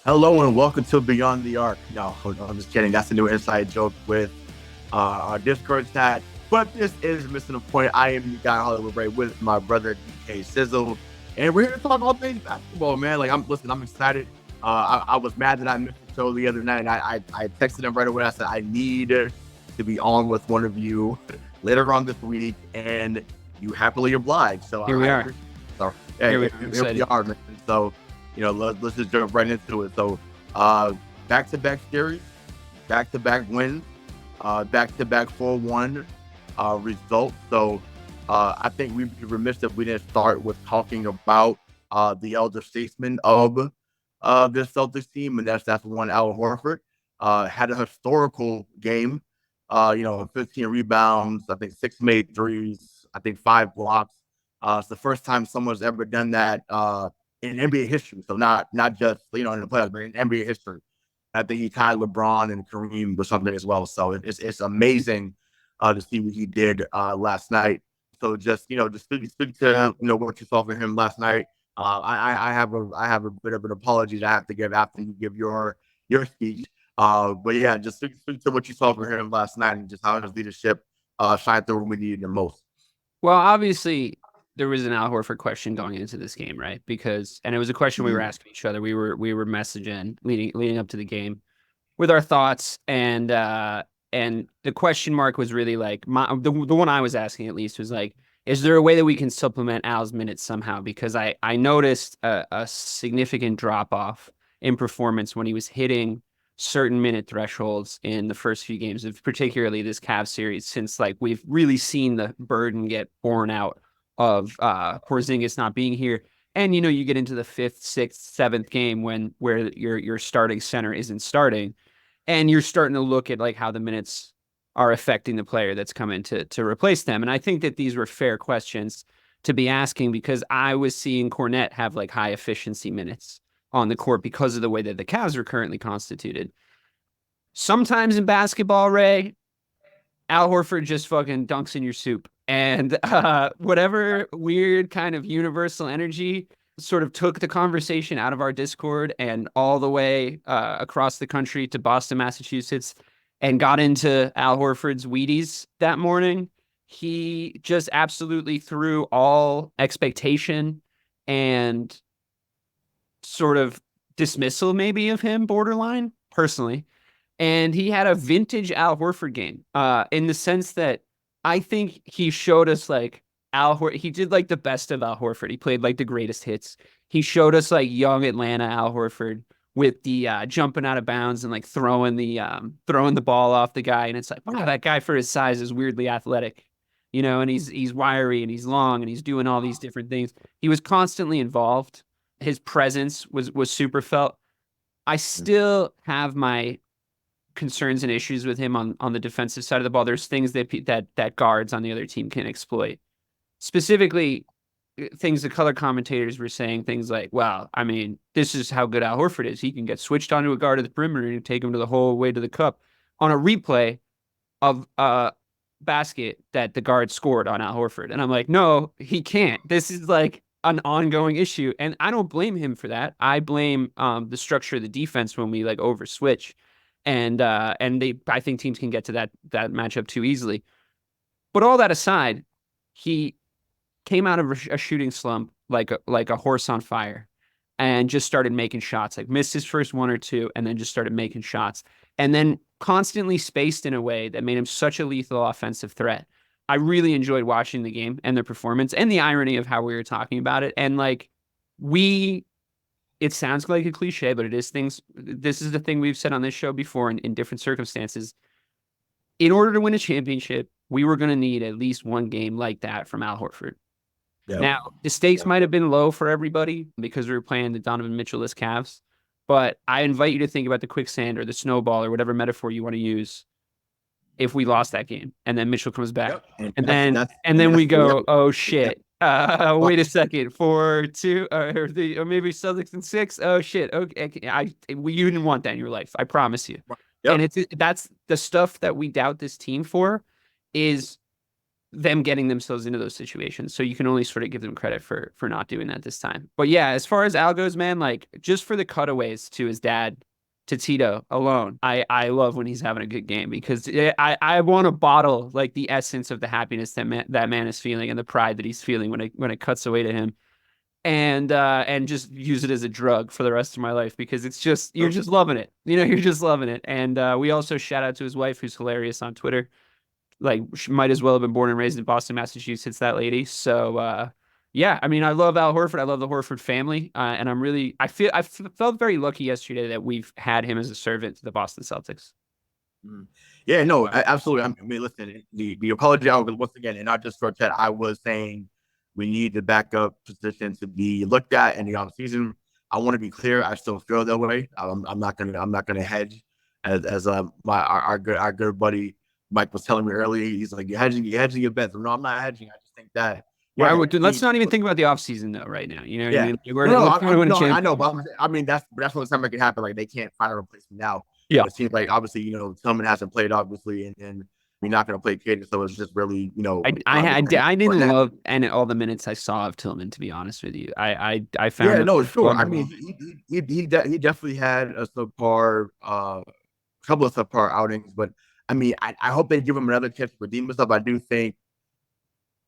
Hello and welcome to Beyond the Arc. No, I'm just kidding. That's a new inside joke with our Discord chat. But this is missing the point. I am your guy Hollywood Ray with my brother D.K. Sizzle, and we're here to talk all things basketball, man. I'm excited. I was mad that I missed the show the other night. I texted him right away. I said I need to be on with one of you later on this week, and you happily obliged. So Here we are. So Here we are, man. So let's just jump right into it. So, back-to-back series, back-to-back wins, back-to-back 4-1 results. So, I think we'd be remiss if we didn't start with talking about the elder statesman of this Celtics team, and that's one Al Horford. Had a historical game. 15 rebounds, I think 6 made threes, I think 5 blocks. It's the first time someone's ever done that in NBA history. So not just in the playoffs, but in NBA history. I think he tied LeBron and Kareem or something as well. So it's amazing to see what he did last night. So just speak to what you saw from him last night. I have a bit of an apology that I have to give after you give your speech. But yeah, just speak to what you saw from him last night and just how his leadership shined through when we needed him most. Well, obviously, there was an Al Horford question going into this game, right? And it was a question we were asking each other. We were messaging leading up to the game with our thoughts, and the question mark was really like the one I was asking at least was like, is there a way that we can supplement Al's minutes somehow? Because I noticed a significant drop off in performance when he was hitting certain minute thresholds in the first few games of particularly this Cavs series, since like we've really seen the burden get borne out of Porzingis not being here. And you get into the 5th, 6th, 7th game where your starting center isn't starting, and you're starting to look at like how the minutes are affecting the player that's come in to replace them. And I think that these were fair questions to be asking, because I was seeing Cornette have like high efficiency minutes on the court because of the way that the Cavs are currently constituted. Sometimes in basketball, Ray, Al Horford just fucking dunks in your soup. And whatever weird kind of universal energy sort of took the conversation out of our Discord and all the way across the country to Boston, Massachusetts, and got into Al Horford's Wheaties that morning. He just absolutely threw all expectation and sort of dismissal maybe of him, borderline, personally. And he had a vintage Al Horford game in the sense that I think he showed us like he did like the best of Al Horford. He played like the greatest hits. He showed us like young Atlanta Al Horford with the jumping out of bounds and like throwing the ball off the guy. And it's like, wow, that guy for his size is weirdly athletic, and he's wiry and he's long and he's doing all these different things. He was constantly involved. His presence was super felt. I still have my concerns and issues with him on the defensive side of the ball. There's things that guards on the other team can exploit. Specifically, things the color commentators were saying, things like, "Wow, I mean, this is how good Al Horford is. He can get switched onto a guard at the perimeter and take him to the whole way to the cup." On a replay of a basket that the guard scored on Al Horford, and I'm like, "No, he can't. This is like an ongoing issue," and I don't blame him for that. I blame the structure of the defense when we like over switch. And I think teams can get to that matchup too easily. But all that aside, he came out of a shooting slump like a horse on fire, and just started making shots. Like missed his first one or two, and then just started making shots, and then constantly spaced in a way that made him such a lethal offensive threat. I really enjoyed watching the game and the performance and the irony of how we were talking about it. And like it sounds like a cliche, but it is things. This is the thing we've said on this show before in different circumstances. In order to win a championship, we were going to need at least one game like that from Al Horford. Yep. Now, the stakes might have been low for everybody because we were playing the Donovan Mitchell-less Cavs, but I invite you to think about the quicksand or the snowball or whatever metaphor you want to use if we lost that game and then Mitchell comes back. Yep. And then we go, oh shit. Wait a second, 4-2, or maybe Celtics in 6. Oh shit. Okay, you didn't want that in your life. I promise you. Yep. And that's the stuff that we doubt this team for. Is them getting themselves into those situations. So you can only sort of give them credit for not doing that this time. But yeah, as far as Al goes, man, like just for the cutaways to his dad, to Tito alone, I love when he's having a good game, because I want to bottle like the essence of the happiness that man is feeling and the pride that he's feeling when it cuts away to him, and just use it as a drug for the rest of my life, because it's just, you're just loving it. You're just loving it. And we also shout out to his wife, who's hilarious on Twitter. Like, she might as well have been born and raised in Boston, Massachusetts, that lady. So yeah, I mean, I love Al Horford. I love the Horford family. And I felt very lucky yesterday that we've had him as a servant to the Boston Celtics. Yeah, no, absolutely. I mean, listen, the apology, once again, and not just for Ted, I was saying we need the backup position to be looked at in the offseason. I want to be clear. I still feel that way. I'm not gonna hedge, as our good buddy Mike was telling me earlier. He's like, you're hedging your bets. No, I'm not hedging. I just think that. Yeah, let's not even think about the offseason though right now. You know what I mean? I know, but I mean that's when something can happen. Like, they can't find a replacement now. Yeah, it seems like obviously Tillman hasn't played, obviously, and we're not going to play Tatum, so it's just really I didn't love all the minutes I saw of Tillman, to be honest with you. I found sure. I mean, he definitely had a subpar couple of subpar outings, but I mean, I hope they give him another chance to redeem himself. I do think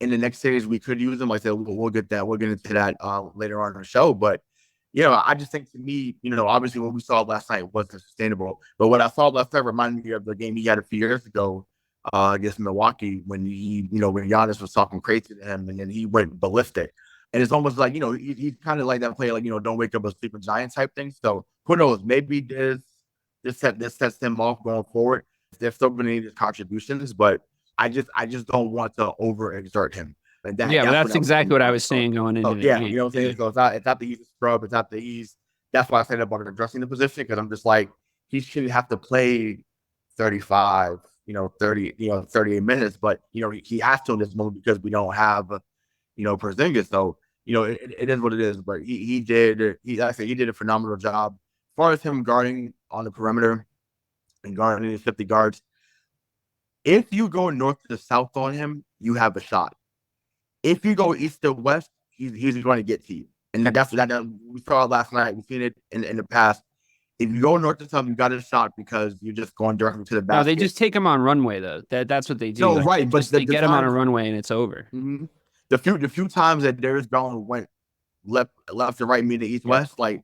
in the next series we could use him. Like I said, we'll get into that later on in the show, but. I just think, to me, obviously what we saw last night wasn't sustainable. But what I saw last night reminded me of the game he had a few years ago against Milwaukee, when when Giannis was talking crazy to him and then he went ballistic. And it's almost like, he's kind of like that player, like, don't wake up a sleeping giant type thing. So who knows? Maybe this sets him off going forward. There's still going to need his contributions, but I just don't want to overexert him. And that's exactly what I was saying going into the game. You know what I'm saying? So it's not that he's a scrub. It's not that he's. That's why I said about addressing the position, because I'm just like, he shouldn't have to play 35, 30, 38 minutes, but he has to in this moment because we don't have, Porzingis. So it is what it is. But he did a phenomenal job as far as him guarding on the perimeter and guarding his 50 guards. If you go north to south on him, you have a shot. If you go east to west, he's going to get to you. And that's that we saw it last night. We've seen it in the past. If you go north to south, you got a shot because you're just going directly to the basket. No, they just take him on runway, though. That's what they do. No, right. But they get him on a runway and it's over. Mm-hmm. The few times that Darius Garland went left to right, meaning east west, like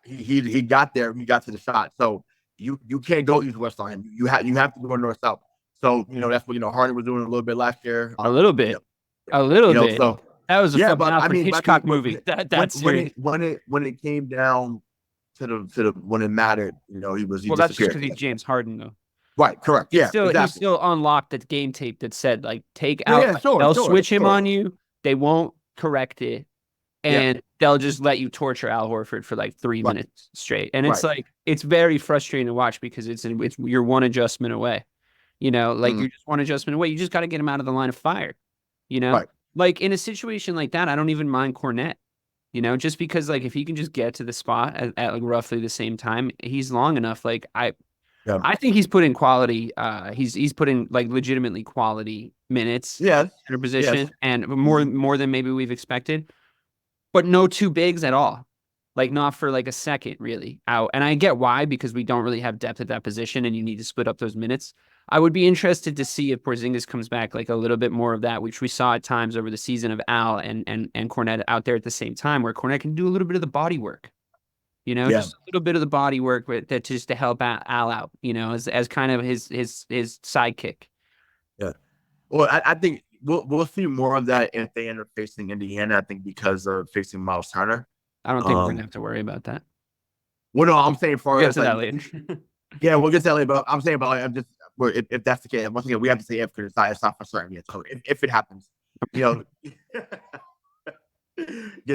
he got there, he got to the shot. So you can't go east west on him. You have to go north south. So that's what Harden was doing a little bit last year. A little bit. A little bit. So that was a Hitchcock movie. That's when it came down to the when it mattered, he was. That's just because he's James Harden, though. Right. Correct. Yeah. He still unlocked that game tape that said, like, take out. They'll switch him on you. They won't correct it, and they'll just let you torture Al Horford for like 3 minutes straight. And it's like, it's very frustrating to watch because it's you're one adjustment away. You're just one adjustment away. You just got to get him out of the line of fire. Like in a situation like that, I don't even mind Cornette, just because, like, if he can just get to the spot at like roughly the same time, he's long enough. Like, I think he's put in quality. He's put in like legitimately quality minutes. Yeah, in a position, and more than maybe we've expected. But no two bigs at all. Like, not for like a second really out. And I get why, because we don't really have depth at that position, and you need to split up those minutes. I would be interested to see if Porzingis comes back, like a little bit more of that, which we saw at times over the season of Al and Cornette out there at the same time, where Cornette can do a little bit of the body work, just a little bit of the body work that just to help Al out, as kind of his sidekick. Yeah. Well, I think we'll see more of that if they end up facing Indiana. I think because of facing Miles Turner. I don't think we're gonna have to worry about that. Well, no, I'm saying we'll get to that later. Yeah, we'll get to that later. But I'm saying I'm just. If that's the case, once again, we have to say if, because it's not for certain yet. So if it happens, get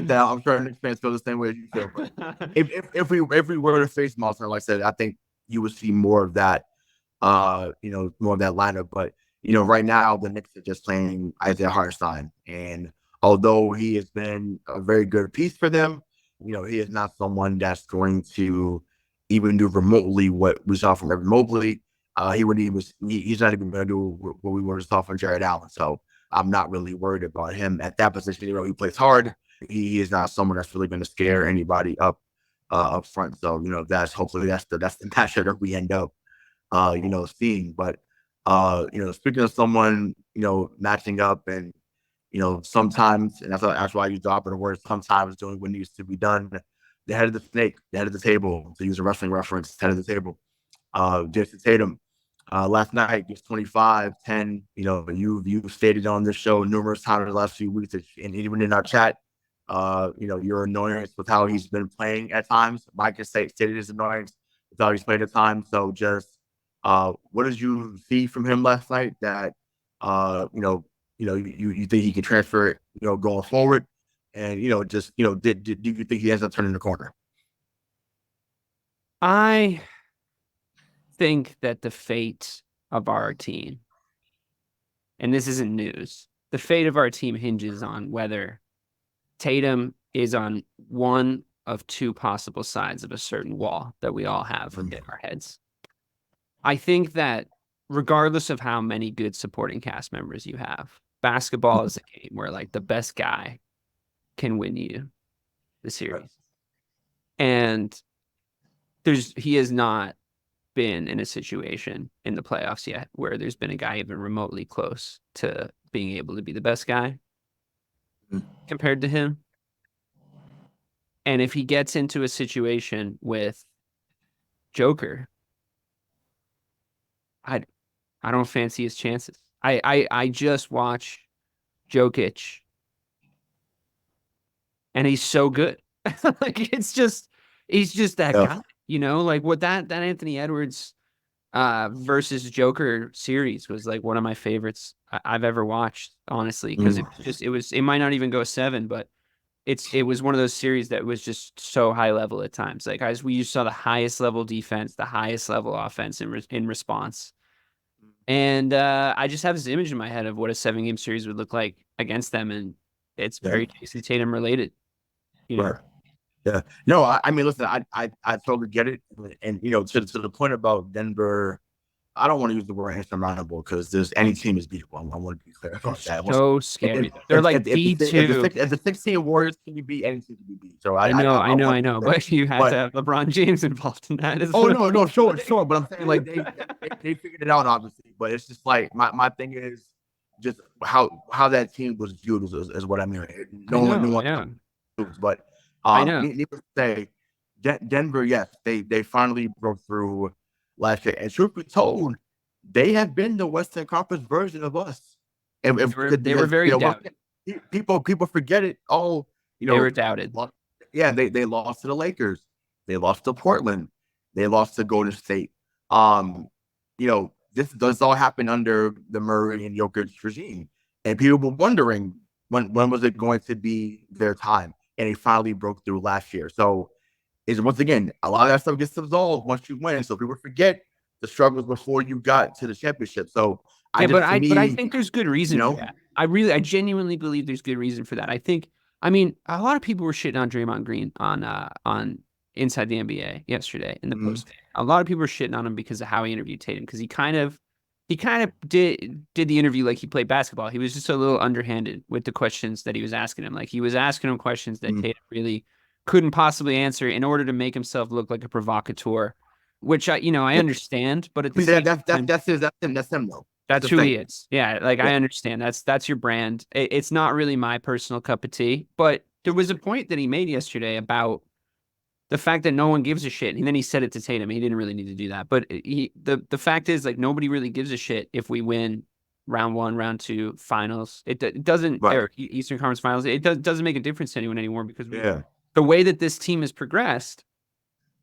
that. I'm sure Knicks fans feel the same way as you feel. But if we were to face Monster, like I said, I think you would see more of that. More of that lineup. But right now the Knicks are just playing Isaiah Hartenstein, and although he has been a very good piece for them, he is not someone that's going to even do remotely what we saw from Evan Mobley. He's not even going to do what we were just off on Jared Allen. So I'm not really worried about him at that position. He plays hard. He is not someone that's really going to scare anybody up front. So hopefully that's the matchup that we end up seeing. But speaking of someone matching up and sometimes, and that's why I use the operative word, sometimes doing what needs to be done. The head of the snake, the head of the table, to use a wrestling reference, head of the table. Jayson Tatum, last night, just 25, 10. You've stated on this show numerous times in the last few weeks, and even in our chat, your annoyance with how he's been playing at times. Mike has stated his annoyance with how he's played at times. So just, what did you see from him last night that, you think he can transfer it, going forward? And, do you think he ends up turning the corner? I think that the fate of our team, and this isn't news, the fate of our team hinges on whether Tatum is on one of two possible sides of a certain wall that we all have in our heads. I think that regardless of how many good supporting cast members you have, basketball is a game where like the best guy can win you the series. And he has not been in a situation in the playoffs yet where there's been a guy even remotely close to being able to be the best guy compared to him. And if he gets into a situation with Joker, I don't fancy his chances. I just watch Jokic and he's so good. Like he's just that guy, like what that Anthony Edwards versus Joker series was like one of my favorites I've ever watched, honestly, because it might not even go 7, but it was one of those series that was just so high level at times. Like guys, we just saw the highest level defense, the highest level offense in response. And I just have this image in my head of what a 7-game series would look like against them, and it's very Jayson Tatum related. Right. Yeah. No, I mean, listen, I totally get it, and to the point about Denver, I don't want to use the word insurmountable because there's any team is beatable. I want to be clear about that. So scary. They're like B2. If the 16 Warriors can be beat, any team can be beat. So I know, but you have to have LeBron James involved in that. No, sure. But I'm saying like they figured it out, obviously. But it's just like my thing is just how that team was viewed is what I mean. No one. But needless to say, Denver, yes, they finally broke through last year. And truth be told, they have been the Western Conference version of us. And they were very doubted. People forget it. Oh, they were doubted. Yeah, they lost to the Lakers. They lost to Portland. They lost to Golden State. This all happened under the Murray and Jokic regime. And people were wondering when was it going to be their time? And they finally broke through last year. So once again, a lot of that stuff gets resolved once you win. So people forget the struggles before you got to the championship. So I think there's good reason for that. I genuinely believe there's good reason for that. I mean, a lot of people were shitting on Draymond Green on Inside the NBA yesterday in the post. A lot of people were shitting on him because of how he interviewed Tatum, because he kind of did the interview like he played basketball. He was just a little underhanded with the questions that he was asking him. Like he was asking him questions that Tatum really couldn't possibly answer in order to make himself look like a provocateur, which I understand, but at the same time, that's him though. That's who he is. Yeah, like I understand. That's your brand. It's not really my personal cup of tea, but there was a point that he made yesterday about the fact that no one gives a shit. And then he said it to Tatum. He didn't really need to do that. But the fact is, like, nobody really gives a shit if we win round 1, round 2, finals. It doesn't, or Eastern Conference Finals. It doesn't make a difference to anyone anymore because the way that this team has progressed,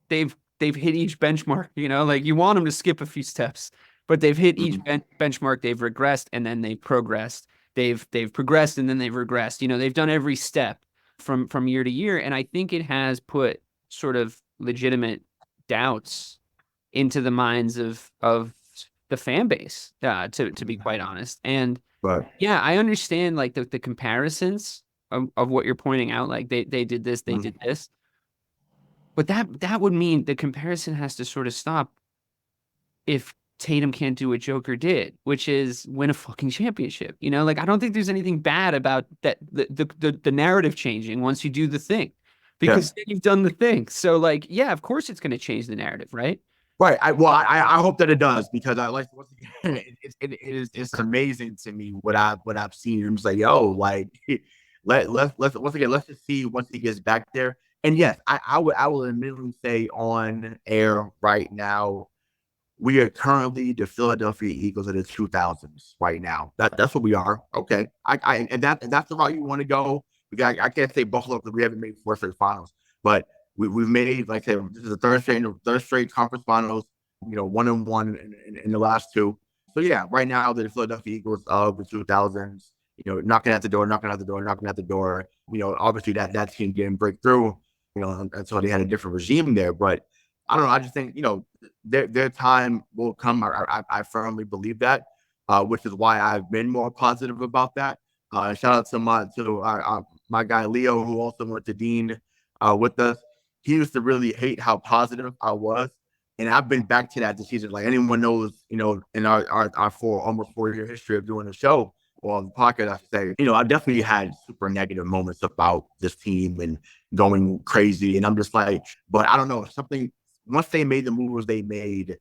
they've hit each benchmark. Like you want them to skip a few steps, but they've hit each benchmark. They've regressed and then they've progressed. They've progressed and then they've regressed. They've done every step from year to year, and I think it has put sort of legitimate doubts into the minds of the fan base, to be quite honest. And yeah, I understand like the comparisons of what you're pointing out. Like they did this, they did this, but that would mean the comparison has to sort of stop if Tatum can't do what Joker did, which is win a fucking championship. Like I don't think there's anything bad about that the narrative changing once you do the thing, Yeah. because you've done the thing. So like, yeah, of course it's going to change the narrative, right? Right. I hope that it does, because I like, once again, it's amazing to me what I've seen. I'm just like, yo, like let's once again, let's just see once he gets back there. And yes, I will admittedly say on air right now, we are currently the Philadelphia Eagles of the 2000s right now. That's what we are. Okay. And that's the route you want to go. I can't say Buffalo because we haven't made four straight finals, but we've made, like I said, this is the third straight conference finals, 1-1 in the last two. So yeah, right now the Philadelphia Eagles of the 2000s, knocking at the door, knocking at the door, knocking at the door. Obviously that team didn't break through, until they had a different regime there. But I don't know. I just think, their time will come. I firmly believe that, which is why I've been more positive about that. Shout out to my guy Leo, who also went to Dean with us. He used to really hate how positive I was, and I've been back to that this season. Like anyone knows, in our almost 4 year history of doing the show or the podcast, I should say, I definitely had super negative moments about this team and going crazy, and I'm just like, but I don't know, something once they made the moves they made,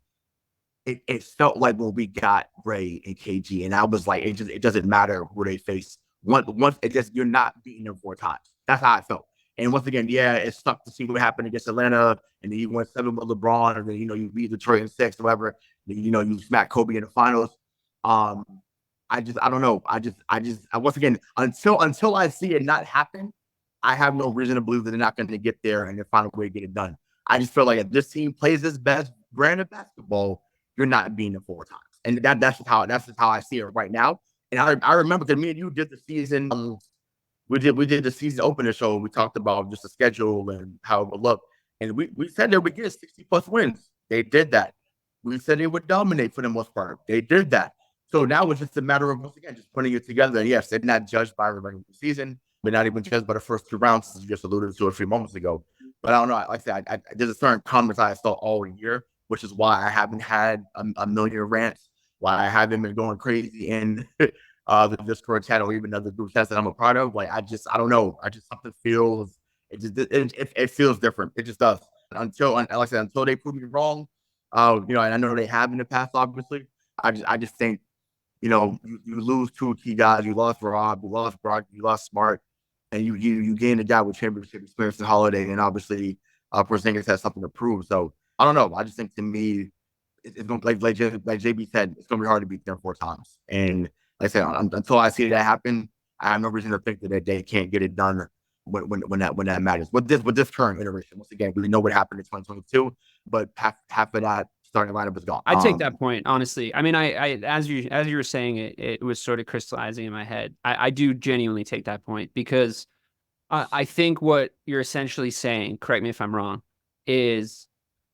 it felt like when we got Ray and KG, and I was like, it doesn't matter who they face. Once it just, you're not beating them 4 times. That's how I felt. And once again, yeah, it sucked to see what happened against Atlanta, and then you went 7 with LeBron, and then you beat Detroit in 6, whatever. You smack Kobe in the finals. Um, I don't know. Once again, until I see it not happen, I have no reason to believe that they're not going to get there and then find a way to get it done. I just feel like if this team plays this best brand of basketball, you're not beating them 4 times, and that's just how I see it right now. And I remember because me and you did the season. We did the season opener show. We talked about just the schedule and how it would look, and we said that we get 60+ wins. They did that. We said they would dominate for the most part. They did that. So now it's just a matter of, once again, just putting it together. And yes, they're not judged by the regular season, but not even judged by the first 2 rounds, as you just alluded to a few moments ago. But I don't know. Like I said, there's a certain comments I saw all year, which is why I haven't had a million rants, why I haven't been going crazy in the Discord chat or even other group chats that I'm a part of. Like I don't know. Something feels, it feels different. It just does. Like I said, until they prove me wrong, and I know they have in the past, obviously. I just think, you lose 2 key guys. You lost Rob, you lost Brock, you lost Smart, and you gain a guy with championship experience in Holiday, and obviously Porzingis has something to prove. So I don't know. I just think, to me, it's going to, like JB said, it's going to be hard to beat them 4 times. And like I said, until I see that happen, I have no reason to think that they can't get it done when that matters. With this current iteration, once again, we know what happened in 2022, but half of that starting lineup is gone. I take that point, honestly. I mean, I as you were saying it, it was sort of crystallizing in my head. I do genuinely take that point, because I think what you're essentially saying, correct me if I'm wrong, is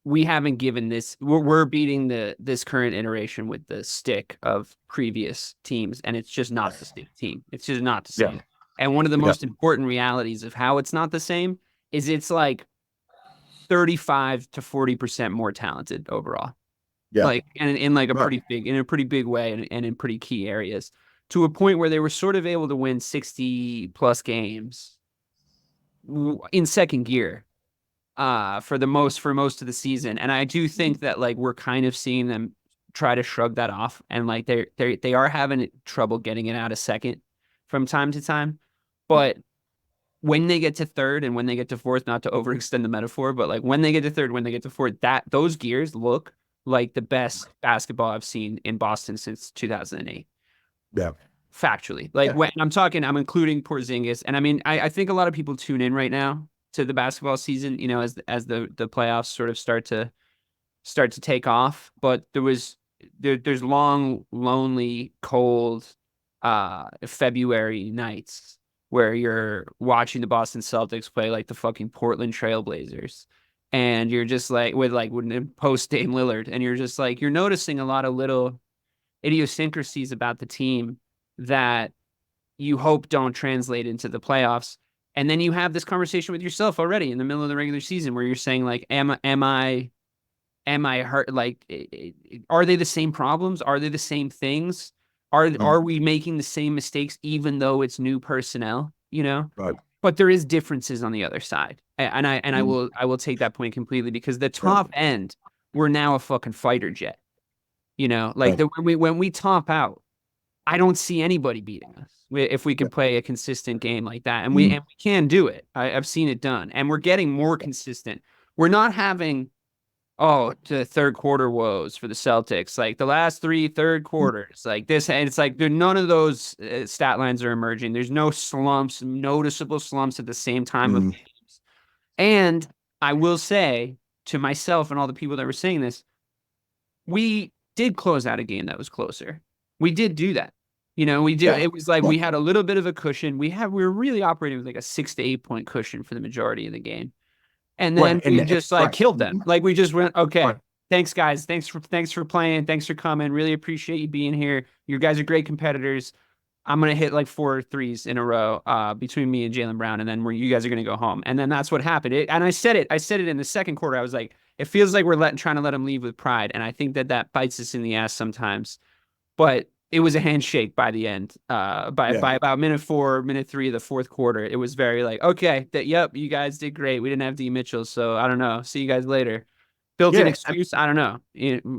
we haven't given this. We're beating this current iteration with the stick of previous teams, and it's just not the stick team. It's just not the same. Yeah. And one of the Yeah. most important realities of how it's not the same is it's like 35 to 40% more talented overall. Yeah. Like, and in like Right. in a pretty big way, and in pretty key areas, to a point where they were sort of able to win 60+ games in second gear for most of the season. And I do think that like we're kind of seeing them try to shrug that off, and like they are having trouble getting it out of second from time to time. But when they get to third and when they get to fourth, not to overextend the metaphor, but like when they get to third, when they get to fourth, that those gears look like the best basketball I've seen in Boston since 2008. Yeah. Factually. Like, Yeah. when I'm including Porzingis. And I mean, I think a lot of people tune in right now to the basketball season, as the playoffs sort of start to take off. But there's long, lonely, cold February nights where you're watching the Boston Celtics play like the fucking Portland Trailblazers. And you're just like, with post Dame Lillard, and you're just like, you're noticing a lot of little idiosyncrasies about the team that you hope don't translate into the playoffs. And then you have this conversation with yourself already in the middle of the regular season where you're saying, like, am am I hurt? Like, are they the same problems? Are they the same things? Are we making the same mistakes even though it's new personnel? You know, Right. but there is differences on the other side, and I will take that point completely because the Yeah. top end, we're now a fucking fighter jet. You know, like Right. when we top out, I don't see anybody beating us if we can play a consistent game like that, and we can do it. I've seen it done, and we're getting more consistent. We're not having to third quarter woes for the Celtics, like the last three third quarters, like this, and it's like none of those stat lines are emerging. There's no slumps, noticeable slumps at the same time of games. And I will say to myself and all the people that were saying this, we did close out a game that was closer. We did do that. You know, we did. Yeah. It was like we had a little bit of a cushion. We were really operating with like a 6 to 8 point cushion for the majority of the game. And then we just like killed them. Like we just went, okay, thanks guys. Thanks for playing. Thanks for coming. Really appreciate you being here. You guys are great competitors. I'm gonna hit like 4 threes in a row between me and Jaylen Brown, and then you guys are gonna go home. And then that's what happened. And I said it in the second quarter. I was like, it feels like we're trying to let them leave with pride, and I think that bites us in the ass sometimes. But it was a handshake by the end. By about minute 4, minute 3 of the fourth quarter, it was very like, okay, yep, you guys did great. We didn't have D Mitchell, so I don't know. See you guys later. Built-in excuse, I don't know.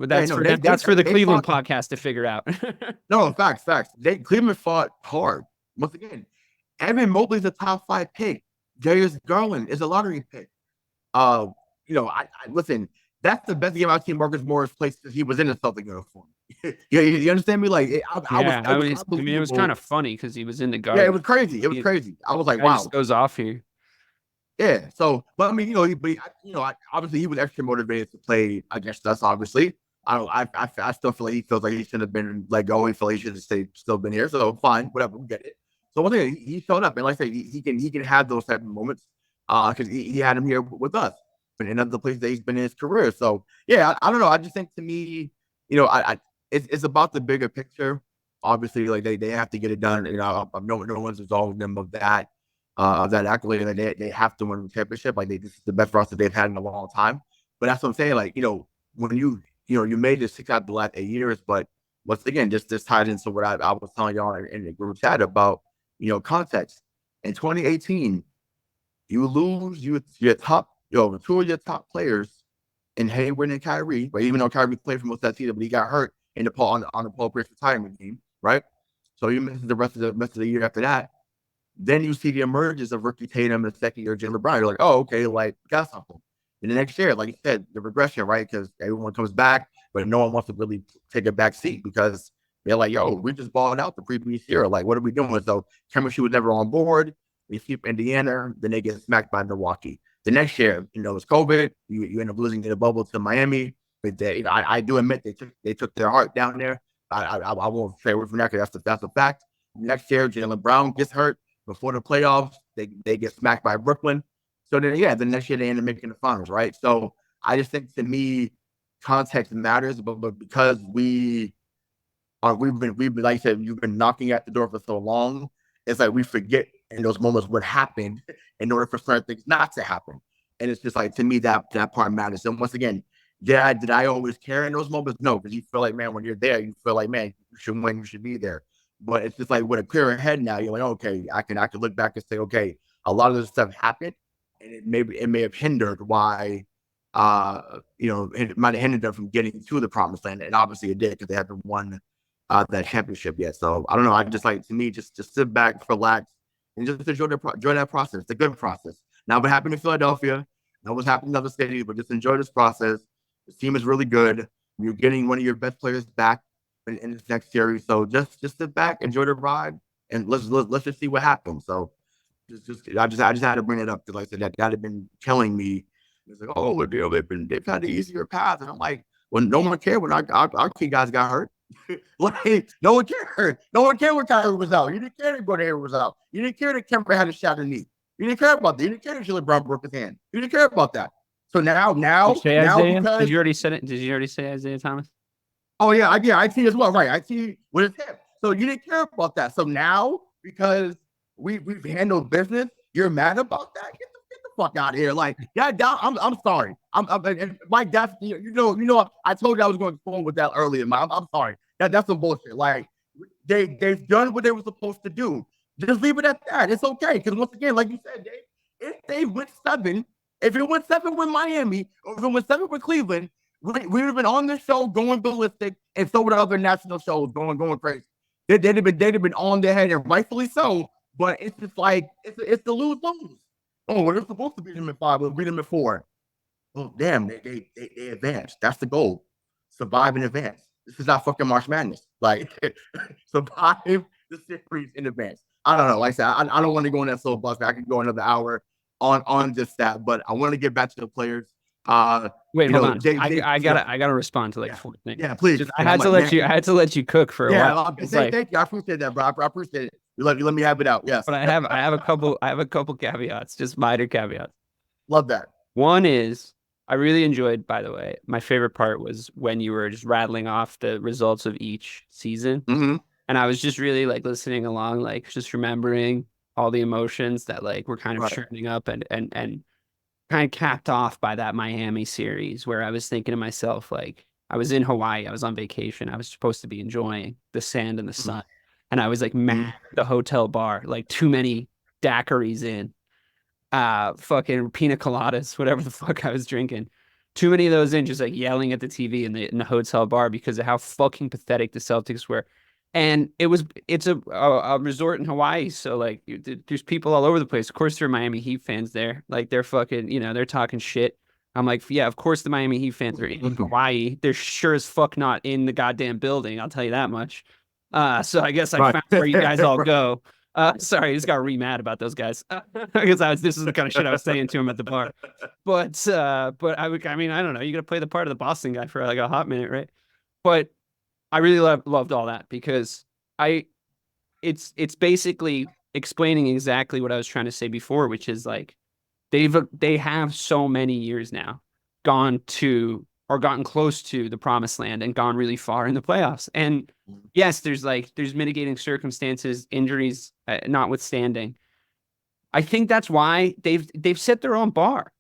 That's for the Cleveland podcast to figure out. No, facts. Cleveland fought hard. Once again, Evan Mobley's a top 5 pick. Darius Garland is a lottery pick. I listen. That's the best game I've seen Marcus Morris play since he was in the Celtic uniform. you understand me? Like, it was kind of funny because he was in the guard. Yeah, it was crazy. I was like, wow, just goes off here. Yeah. So, but I mean, obviously he was extra motivated to play against us. Obviously, I still feel like he feels like he should have been let go. He feels like he should have still been here. So fine, whatever, we get it. So one thing, he showed up, and like I say, he can have those type of moments because he had him here with us, and in other places that he's been in his career. So yeah, I don't know. I just think to me, it's about the bigger picture. Obviously, like they have to get it done. No one's absolving them of that accolade. Like they have to win the championship. Like this is the best roster they've had in a long time. But that's what I'm saying. Like when you made this 6 out of the last 8 years, but once again, just tied into what I was telling y'all in the group chat about context. In 2018, you lose your top 2 of your top players in Hayward and Kyrie. But even though Kyrie played for most of that season, but he got hurt in the on the Paul Pierce retirement game, right? So you missed the rest of the year after that. Then you see the emergence of rookie Tatum in the second year, Jaylen Brown. You're like, oh, okay, like got something. And the next year, like you said, the regression, right? Because everyone comes back, but no one wants to really take a back seat because they're like, yo, we just balled out the previous year. Like, what are we doing? So chemistry was never on board. They sweep Indiana, then they get smacked by Milwaukee. The next year, it's COVID. You end up losing in the bubble to Miami. But I do admit they took their heart down there. I won't say away from that because that's a fact. Next year, Jaylen Brown gets hurt. Before the playoffs, they get smacked by Brooklyn. So then, the next year they end up making the finals, right? So I just think to me, context matters, but because we've been like I said, you've been knocking at the door for so long, it's like we forget in those moments what happened in order for certain things not to happen. And it's just like to me that part matters. And once again, did I always care in those moments? No, because you feel like, man, when you're there, you feel like, man, you should win, you should be there. But it's just like with a clearer head now, you're like, okay, I can look back and say, okay, a lot of this stuff happened, and it may have hindered why, it might have hindered them from getting to the promised land, and obviously it did because they haven't won that championship yet. So I don't know. I just like to me just sit back, relax, and just enjoy that process. It's a good process. Now, what happened in Philadelphia, now what's happened in other cities, but just enjoy this process. The team is really good. You're getting one of your best players back in this next series, so just sit back, enjoy the ride, and let's just see what happens. So, I just had to bring it up because, like I said, that had been killing me. It's like, oh, they've had the easier path, and I'm like, well, no one cared when our key guys got hurt. Like, no one cared. No one cared when Kyrie was out. You didn't care that Gordon Hayward was out. You didn't care that Kemper had a shot in the knee. You didn't care about that. You didn't care that Jaylen Brown broke his hand. You didn't care about that. So now, because did you already say it? Did you already say Isaiah Thomas? Oh yeah, I see as well, right? I see with his hip. So you didn't care about that. So now, because we've handled business, you're mad about that? Get the fuck out of here. Like, yeah, I'm sorry. And Mike, that's I told you I was going to phone with that earlier, man. I'm sorry. That's some bullshit. Like, they've done what they were supposed to do. Just leave it at that. It's okay. Because once again, like you said, Dave, if they went 7, if it went 7 with Miami, or if it went 7 with Cleveland, we would have been on the show going ballistic, and so would other national shows going crazy. They'd have been on their head, and rightfully so. But it's just like it's the lose-lose. Oh, we're supposed to beat them at 5. We'll beat them at 4. Well, damn, they advanced. That's the goal. Survive and advance. This is not fucking March Madness. Like, survive the series in advance. I don't know. Like I said, I don't want to go on that soapbox. I could go another hour on just that, but I want to get back to the players. Wait, hold on. I gotta respond to 4 things. Yeah, please. I had to let you cook for a while. Thank you. I appreciate that, bro. I appreciate it. You let me have it out. Yes. But I have a couple caveats, just minor caveats. Love that. One is I really enjoyed, by the way, my favorite part was when you were just rattling off the results of each season. Mm-hmm. And I was just really like listening along, like just remembering all the emotions that like were kind of churning up and kind of capped off by that Miami series where I was thinking to myself, like, I was in Hawaii, I was on vacation, I was supposed to be enjoying the sand and the sun. And I was like mad at the hotel bar, like too many daiquiris in, fucking pina coladas, whatever the fuck I was drinking. Too many of those in, just like yelling at the TV in the hotel bar because of how fucking pathetic the Celtics were. And it's a resort in Hawaii, so like there's people all over the place. Of course, there are Miami Heat fans there. Like they're fucking, they're talking shit. I'm like, yeah, of course the Miami Heat fans are in Hawaii. They're sure as fuck not in the goddamn building. I'll tell you that much. So I guess I found where you guys all go. Sorry, I just got re-mad about those guys because this is the kind of shit I was saying to him at the bar. But I mean, I don't know. You got to play the part of the Boston guy for like a hot minute, right? But I really loved all that because it's basically explaining exactly what I was trying to say before, which is like they have so many years now gotten close to the promised land and gone really far in the playoffs. And yes, there's mitigating circumstances, injuries notwithstanding. I think that's why they've set their own bar,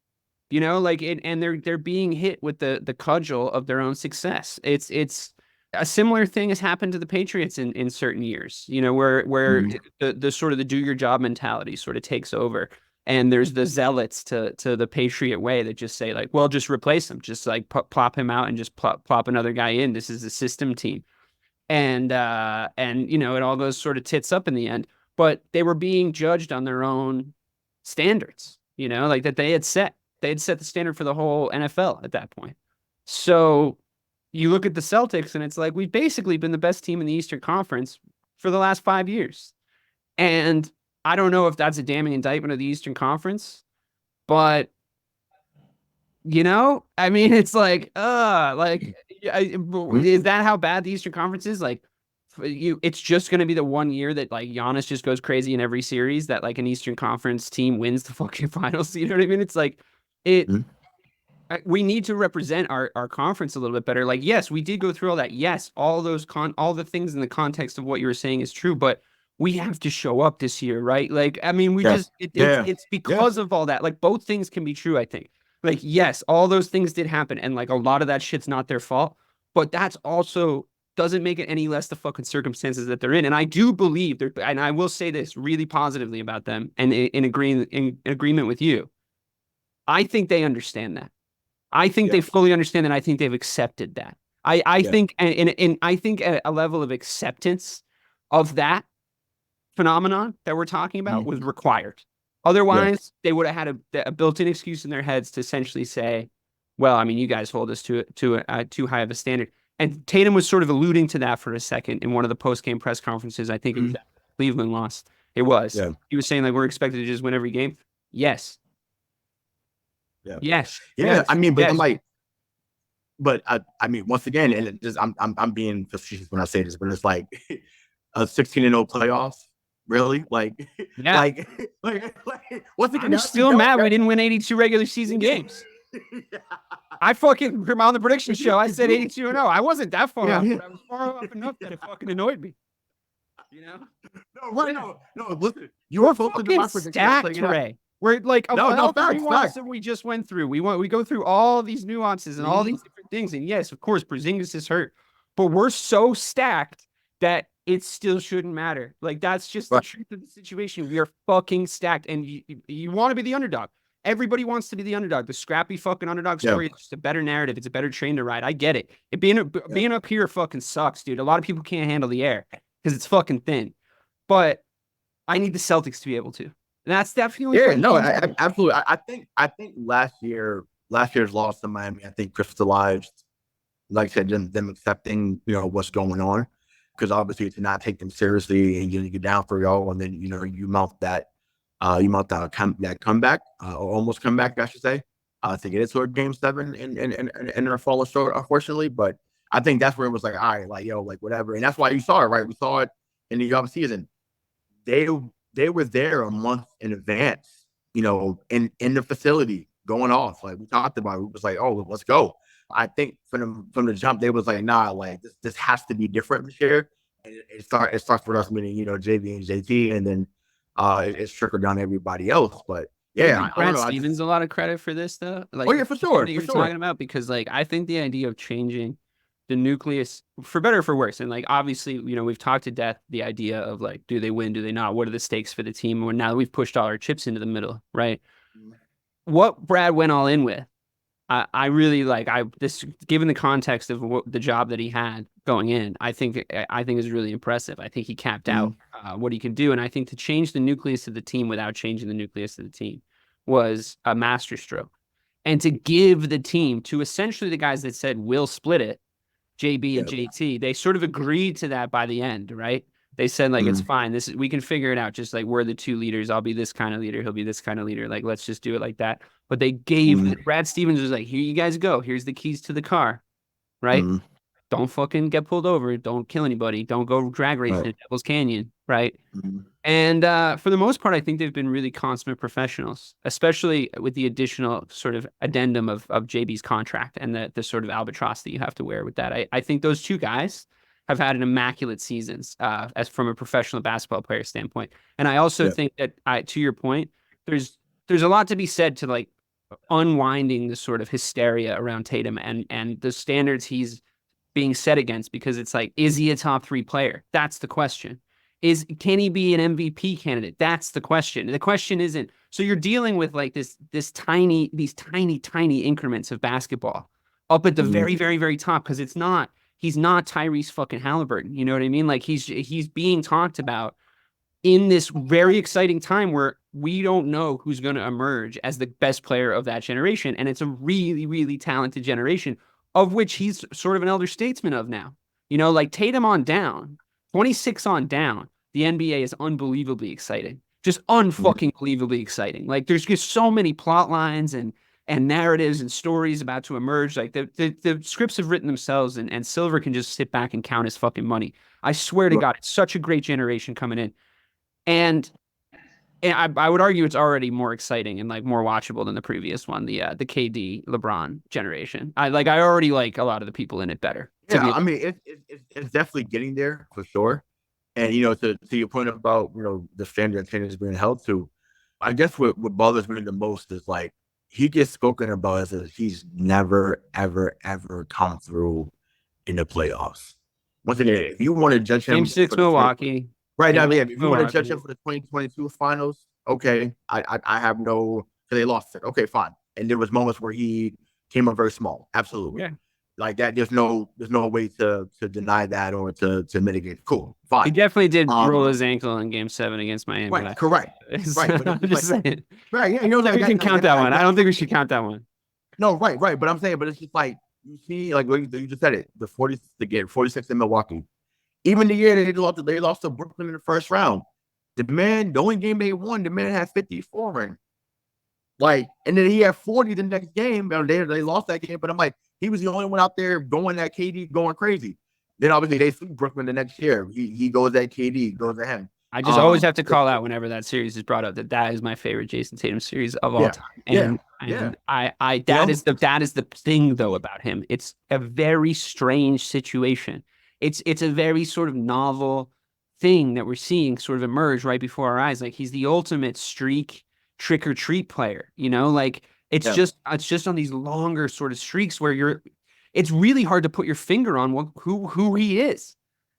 and they're being hit with the cudgel of their own success. It's a similar thing has happened to the Patriots in certain years, where the sort of the do your job mentality sort of takes over. And there's the zealots to the Patriot way that just say like, well, just replace him, just like plop him out and just plop another guy in. This is a system team. And it all goes sort of tits up in the end, but they were being judged on their own standards, like that they had set the standard for the whole NFL at that point. So you look at the Celtics and it's like, we've basically been the best team in the Eastern Conference for the last 5 years. And I don't know if that's a damning indictment of the Eastern Conference, but I mean, it's like, is that how bad the Eastern Conference is? Like, it's just going to be the 1 year that like Giannis just goes crazy in every series that like an Eastern Conference team wins the fucking finals. You know what I mean? It's like we need to represent our conference a little bit better. Like, yes, we did go through all that. Yes, all the things in the context of what you were saying is true, but we have to show up this year, right? Like, I mean, it's because of all that. Like, both things can be true, I think. Like, yes, all those things did happen, and like a lot of that shit's not their fault, but that's also doesn't make it any less the fucking circumstances that they're in. And I do believe and I will say this really positively about them, and in agreement with you. I think they understand that. I think they fully understand that. I think they've accepted that. I think, and I think a level of acceptance of that phenomenon that we're talking about was required. Otherwise, they would have had a built-in excuse in their heads to essentially say, well, I mean, you guys hold us to too high of a standard. And Tatum was sort of alluding to that for a second in one of the post-game press conferences. I think it was Cleveland lost. It was. Yeah. He was saying, like, we're expected to just win every game. Yes. Yeah. Yes. Yeah. Yes. I mean, but I'm like, but I mean, once again, and it just, I'm being facetious when I say this, but it's like a 16-0 playoffs. Really? Like, like, what's it? I'm still mad we didn't win 82 regular season games. I fucking, on the prediction show, I said 82-0. I wasn't that far off, but I was far off enough that it fucking annoyed me. No, right? No. Listen, you were fucking stacked, Ray. We're like of No, all the facts, nuances that we just went through. We go through all these nuances and all these different things. And yes, of course, Porzingis is hurt, but we're so stacked that it still shouldn't matter. Like that's just the truth of the situation. We are fucking stacked, and you want to be the underdog. Everybody wants to be the underdog. The scrappy fucking underdog story is just a better narrative. It's a better train to ride. I get it. Being up here fucking sucks, dude. A lot of people can't handle the air because it's fucking thin. But I need the Celtics to be able to. And that's definitely absolutely. I think last year's loss to Miami, I think crystallized, like I said, them accepting what's going on, because obviously to not take them seriously and you get down for y'all, and then you mount that comeback, or almost comeback, I should say, to get it toward Game 7 and they're falling short, unfortunately. But I think that's where it was like, all right, like like whatever, and that's why you saw it, right? We saw it in the offseason. They were there a month in advance, in the facility going off. Like we talked about, it was like, oh, let's go. I think from the jump, they was like, nah, like this has to be different this year. And it starts with us, meaning JV and JT, and then it's trickled down to everybody else. But yeah, Brad Stevens a lot of credit for this though. Like, oh yeah, for sure. What you're talking about, because like I think the idea of changing the nucleus, for better or for worse, and like obviously we've talked to death the idea of like, do they win, do they not, what are the stakes for the team, when now that we've pushed all our chips into the middle, right? What Brad went all in with, I really like. Given the context of the job that he had going in, I think is really impressive. I think he capped out what he can do, and I think to change the nucleus of the team without changing the nucleus of the team was a masterstroke. And to give the team to essentially the guys that said we'll split it, JB and JT, they sort of agreed to that by the end, right? They said like, it's fine. We can figure it out. Just like we're the two leaders. I'll be this kind of leader. He'll be this kind of leader. Like, let's just do it like that. But they gave Brad Stevens was like, here you guys go. Here's the keys to the car, right? Don't fucking get pulled over. Don't kill anybody. Don't go drag racing at Devil's Canyon, right? And for the most part, I think they've been really consummate professionals, especially with the additional sort of addendum of JB's contract and the sort of albatross that you have to wear with that. I think those two guys have had an immaculate seasons as from a professional basketball player standpoint. And I also think that, to your point, there's a lot to be said to like unwinding the sort of hysteria around Tatum and the standards he's being set against, because it's like, is he a top 3 player? That's the question. Can he be an MVP candidate? That's the question. The question isn't, so you're dealing with like these tiny increments of basketball up at the very, very, very top, because he's not Tyrese fucking Halliburton. You know what I mean? Like he's being talked about in this very exciting time where we don't know who's going to emerge as the best player of that generation. And it's a really, really talented generation, of which he's sort of an elder statesman of now. Like Tatum on down, 26 on down, the NBA is unbelievably exciting. Just unfucking believably exciting. Like there's just so many plot lines and narratives and stories about to emerge. Like the scripts have written themselves, and Silver can just sit back and count his fucking money. I swear to God, it's such a great generation coming in. And I would argue it's already more exciting and like more watchable than the previous one, the KD LeBron generation. I already like a lot of the people in it better. Yeah, I mean it's definitely getting there for sure. And to your point about the standard that Tatum is being held to, I guess what bothers me the most is like he gets spoken about as if he's never ever come through in the playoffs. Once again, if you want to judge him, Game 6 Milwaukee. Right now, if you want to judge him for the 2022 finals, okay, I have no, they lost it. Okay, fine. And there was moments where he came up very small. Absolutely. Yeah. Like that, there's no way to deny that or to mitigate. Cool, fine. He definitely did roll his ankle in Game 7 against Miami. Right, correct. Right, I'm just saying. Right, yeah, we can count that one. I don't think we should count that one. No, right. But I'm saying, but it's just like you see, like you just said it. The 46 in Milwaukee. Even the year they lost to Brooklyn in the first round. The only game they won, the man had 54 in. Like, and then he had 40 the next game. They lost that game, but I'm like, he was the only one out there going at KD, going crazy. Then obviously they sweep Brooklyn the next year. He goes at KD, goes at him. I just always have to call out whenever that series is brought up that is my favorite Jayson Tatum series of all time. And that is the thing though about him. It's a very strange situation. It's a very sort of novel thing that we're seeing sort of emerge right before our eyes. Like he's the ultimate streak trick or treat player, like it's just on these longer sort of streaks where it's really hard to put your finger on who he is,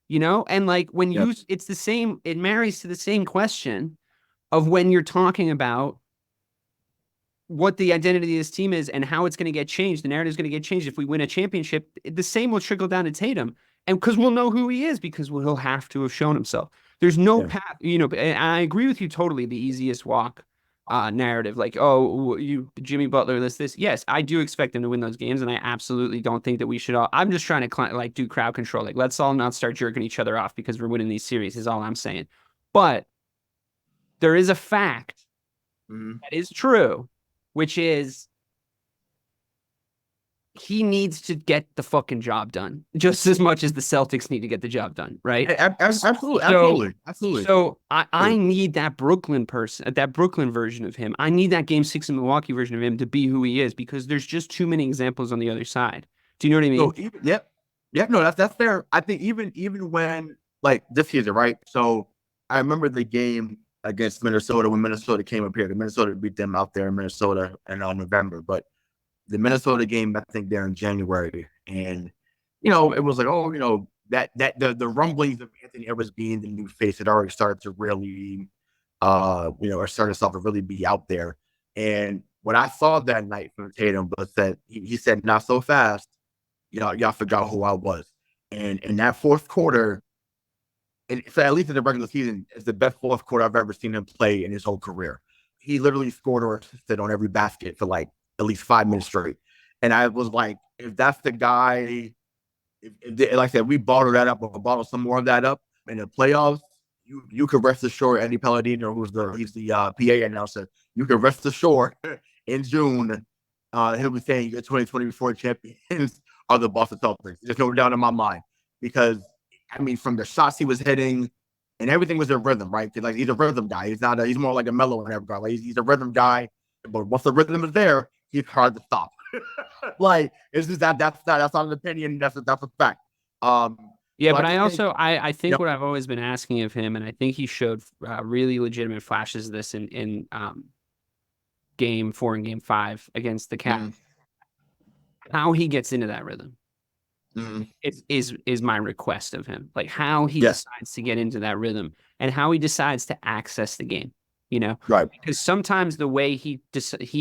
and like when it's the same, it marries to the same question of when you're talking about what the identity of this team is and how it's going to get changed. The narrative is going to get changed if we win a championship. The same will trickle down to Tatum, and because we'll know who he is because he'll have to have shown himself. There's no path, and I agree with you totally. The easiest walk narrative, like, oh, Jimmy Butler, this. Yes, I do expect them to win those games, and I absolutely don't think that we should all. I'm just trying to do crowd control. Like, let's all not start jerking each other off because we're winning these series. Is all I'm saying. But there is a fact that is true, which is he needs to get the fucking job done just as much as the Celtics need to get the job done, right? Absolutely. So I need that Brooklyn version of him. I need that Game 6 in Milwaukee version of him to be who he is because there's just too many examples on the other side. Do you know what I mean? So no, that's fair. I think even when like this season, right? So I remember the game against Minnesota when Minnesota came up here. Minnesota beat them out there in Minnesota in November, but the Minnesota game, I think they're in January, and it was like, that the rumblings of Anthony Edwards being the new face had already started to really, or started to really be out there. And what I saw that night from Tatum was that he said, "Not so fast, y'all forgot who I was." And in that fourth quarter, and so at least in the regular season, it's the best fourth quarter I've ever seen him play in his whole career. He literally scored or assisted on every basket for like at least 5 minutes straight. And I was like, if that's the guy, like I said, we bottle that up or bottle some more of that up in the playoffs, you can rest assured, Eddie Palladino, he's the PA announcer, you can rest assured in June, he'll be saying your 2024 champions are the Boston Celtics. There's no doubt in my mind. Because, I mean, from the shots he was hitting, and everything was in rhythm, right? Like he's a rhythm guy. He's more like a mellow in that regard. Like he's a rhythm guy, but once the rhythm is there, he's hard to stop. Like it's just that's not an opinion. That's a fact. But I think what I've always been asking of him, and I think he showed really legitimate flashes of this in Game 4 and Game 5 against the Cavs. How he gets into that rhythm is my request of him. Like how he decides to get into that rhythm and how he decides to access the game. Right? Because sometimes the way he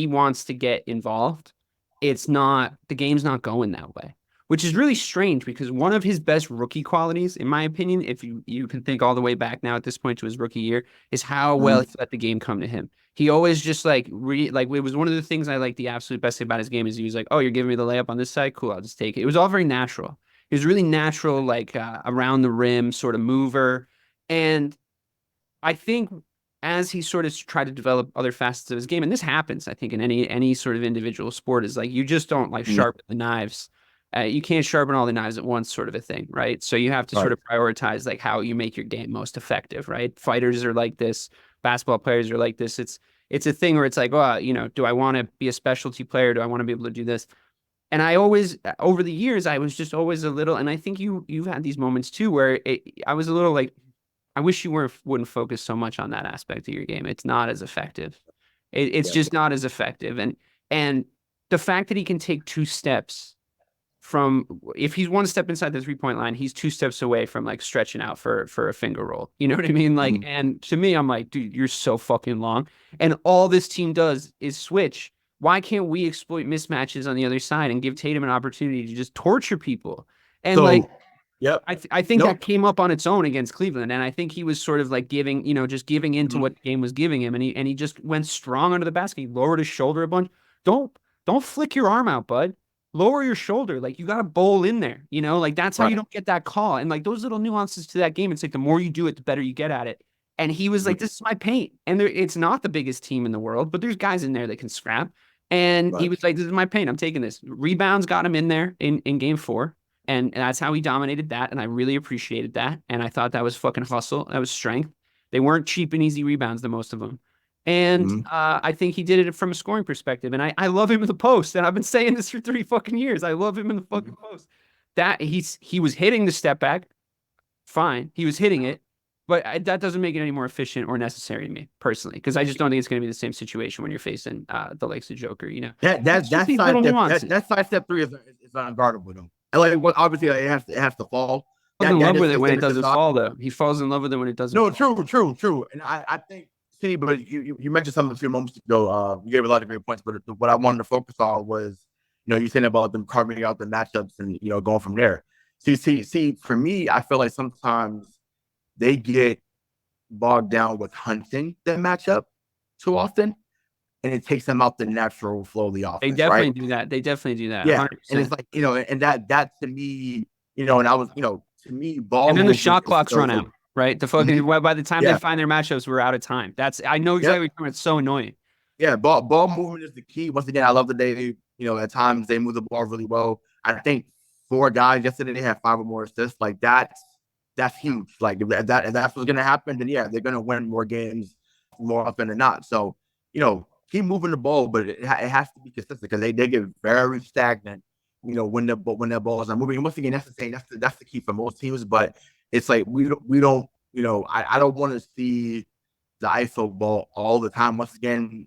wants to get involved, the game's not going that way, which is really strange because one of his best rookie qualities, in my opinion, if you can think all the way back now at this point to his rookie year, is how well he let the game come to him. He always just it was one of the things I like the absolute best thing about his game is he was like, oh, you're giving me the layup on this side? Cool, I'll just take it. It was all very natural. He was really natural, around the rim sort of mover. And I think as he sort of tried to develop other facets of his game, and this happens, I think, in any sort of individual sport, is like you just don't sharpen the knives. You can't sharpen all the knives at once, sort of a thing, right? So you have to sort of prioritize like how you make your game most effective, right? Fighters are like this, basketball players are like this. It's a thing where it's like, oh, do I want to be a specialty player? Do I want to be able to do this? And I always, over the years, I was just always a little, and I think you've had these moments too, where I was a little like, I wish you wouldn't focus so much on that aspect of your game. It's not as effective. It's just not as effective. And the fact that he can take 2 steps if he's 1 step inside the 3-point line, he's 2 steps away from like stretching out for a finger roll. You know what I mean? Like, and to me, I'm like, dude, you're so fucking long. And all this team does is switch. Why can't we exploit mismatches on the other side and give Tatum an opportunity to just torture people? And I think that came up on its own against Cleveland. And I think he was sort of like giving into what the game was giving him. And he just went strong under the basket. He lowered his shoulder a bunch. Don't flick your arm out, bud. Lower your shoulder. Like you got to bowl in there, like that's how you don't get that call. And like those little nuances to that game, it's like the more you do it, the better you get at it. And he was like, this is my paint. And it's not the biggest team in the world, but there's guys in there that can scrap. And he was like, this is my paint. I'm taking this. Rebounds got him in there in Game 4. And that's how he dominated that. And I really appreciated that. And I thought that was fucking hustle. That was strength. They weren't cheap and easy rebounds, the most of them. And I think he did it from a scoring perspective. And I love him in the post. And I've been saying this for 3 fucking years. I love him in the fucking post. That he was hitting the step back. Fine. He was hitting it. But that doesn't make it any more efficient or necessary to me personally, because I just don't think it's going to be the same situation when you're facing the likes of Joker. You know, That's just these little nuances. that side step three is unguardable though. And like, well, obviously it has to fall. Falls in That love is with it when it considered doesn't design. fall, though. He falls in love with it when it doesn't. No, fall. true. And I think, see, but you mentioned something a few moments ago. You gave a lot of great points, but what I wanted to focus on was, you saying about them carving out the matchups and going from there. See, for me, I feel like sometimes they get bogged down with hunting the matchup too often, and it takes them out the natural flow of the offense. They definitely right? do that. They definitely do that. Yeah, 100%. and it's like and that to me, and I was, to me, ball And then the movement shot is clocks so run out, right? The fucking by the time they yeah. find their matchups, we're out of time. I know exactly what you're talking. It's so annoying. Yeah, ball movement is the key. Once again, I love that they, at times they move the ball really well. I think 4 guys yesterday, they had 5 or more assists. Like that's huge. Like if that's what's gonna happen, then yeah, they're gonna win more games more often than not. So, keep moving the ball, but it has to be consistent because they get very stagnant, when the ball is not moving. And once again, that's the thing. That's the key for most teams. But it's like we don't, I don't want to see the ISO ball all the time. Once again,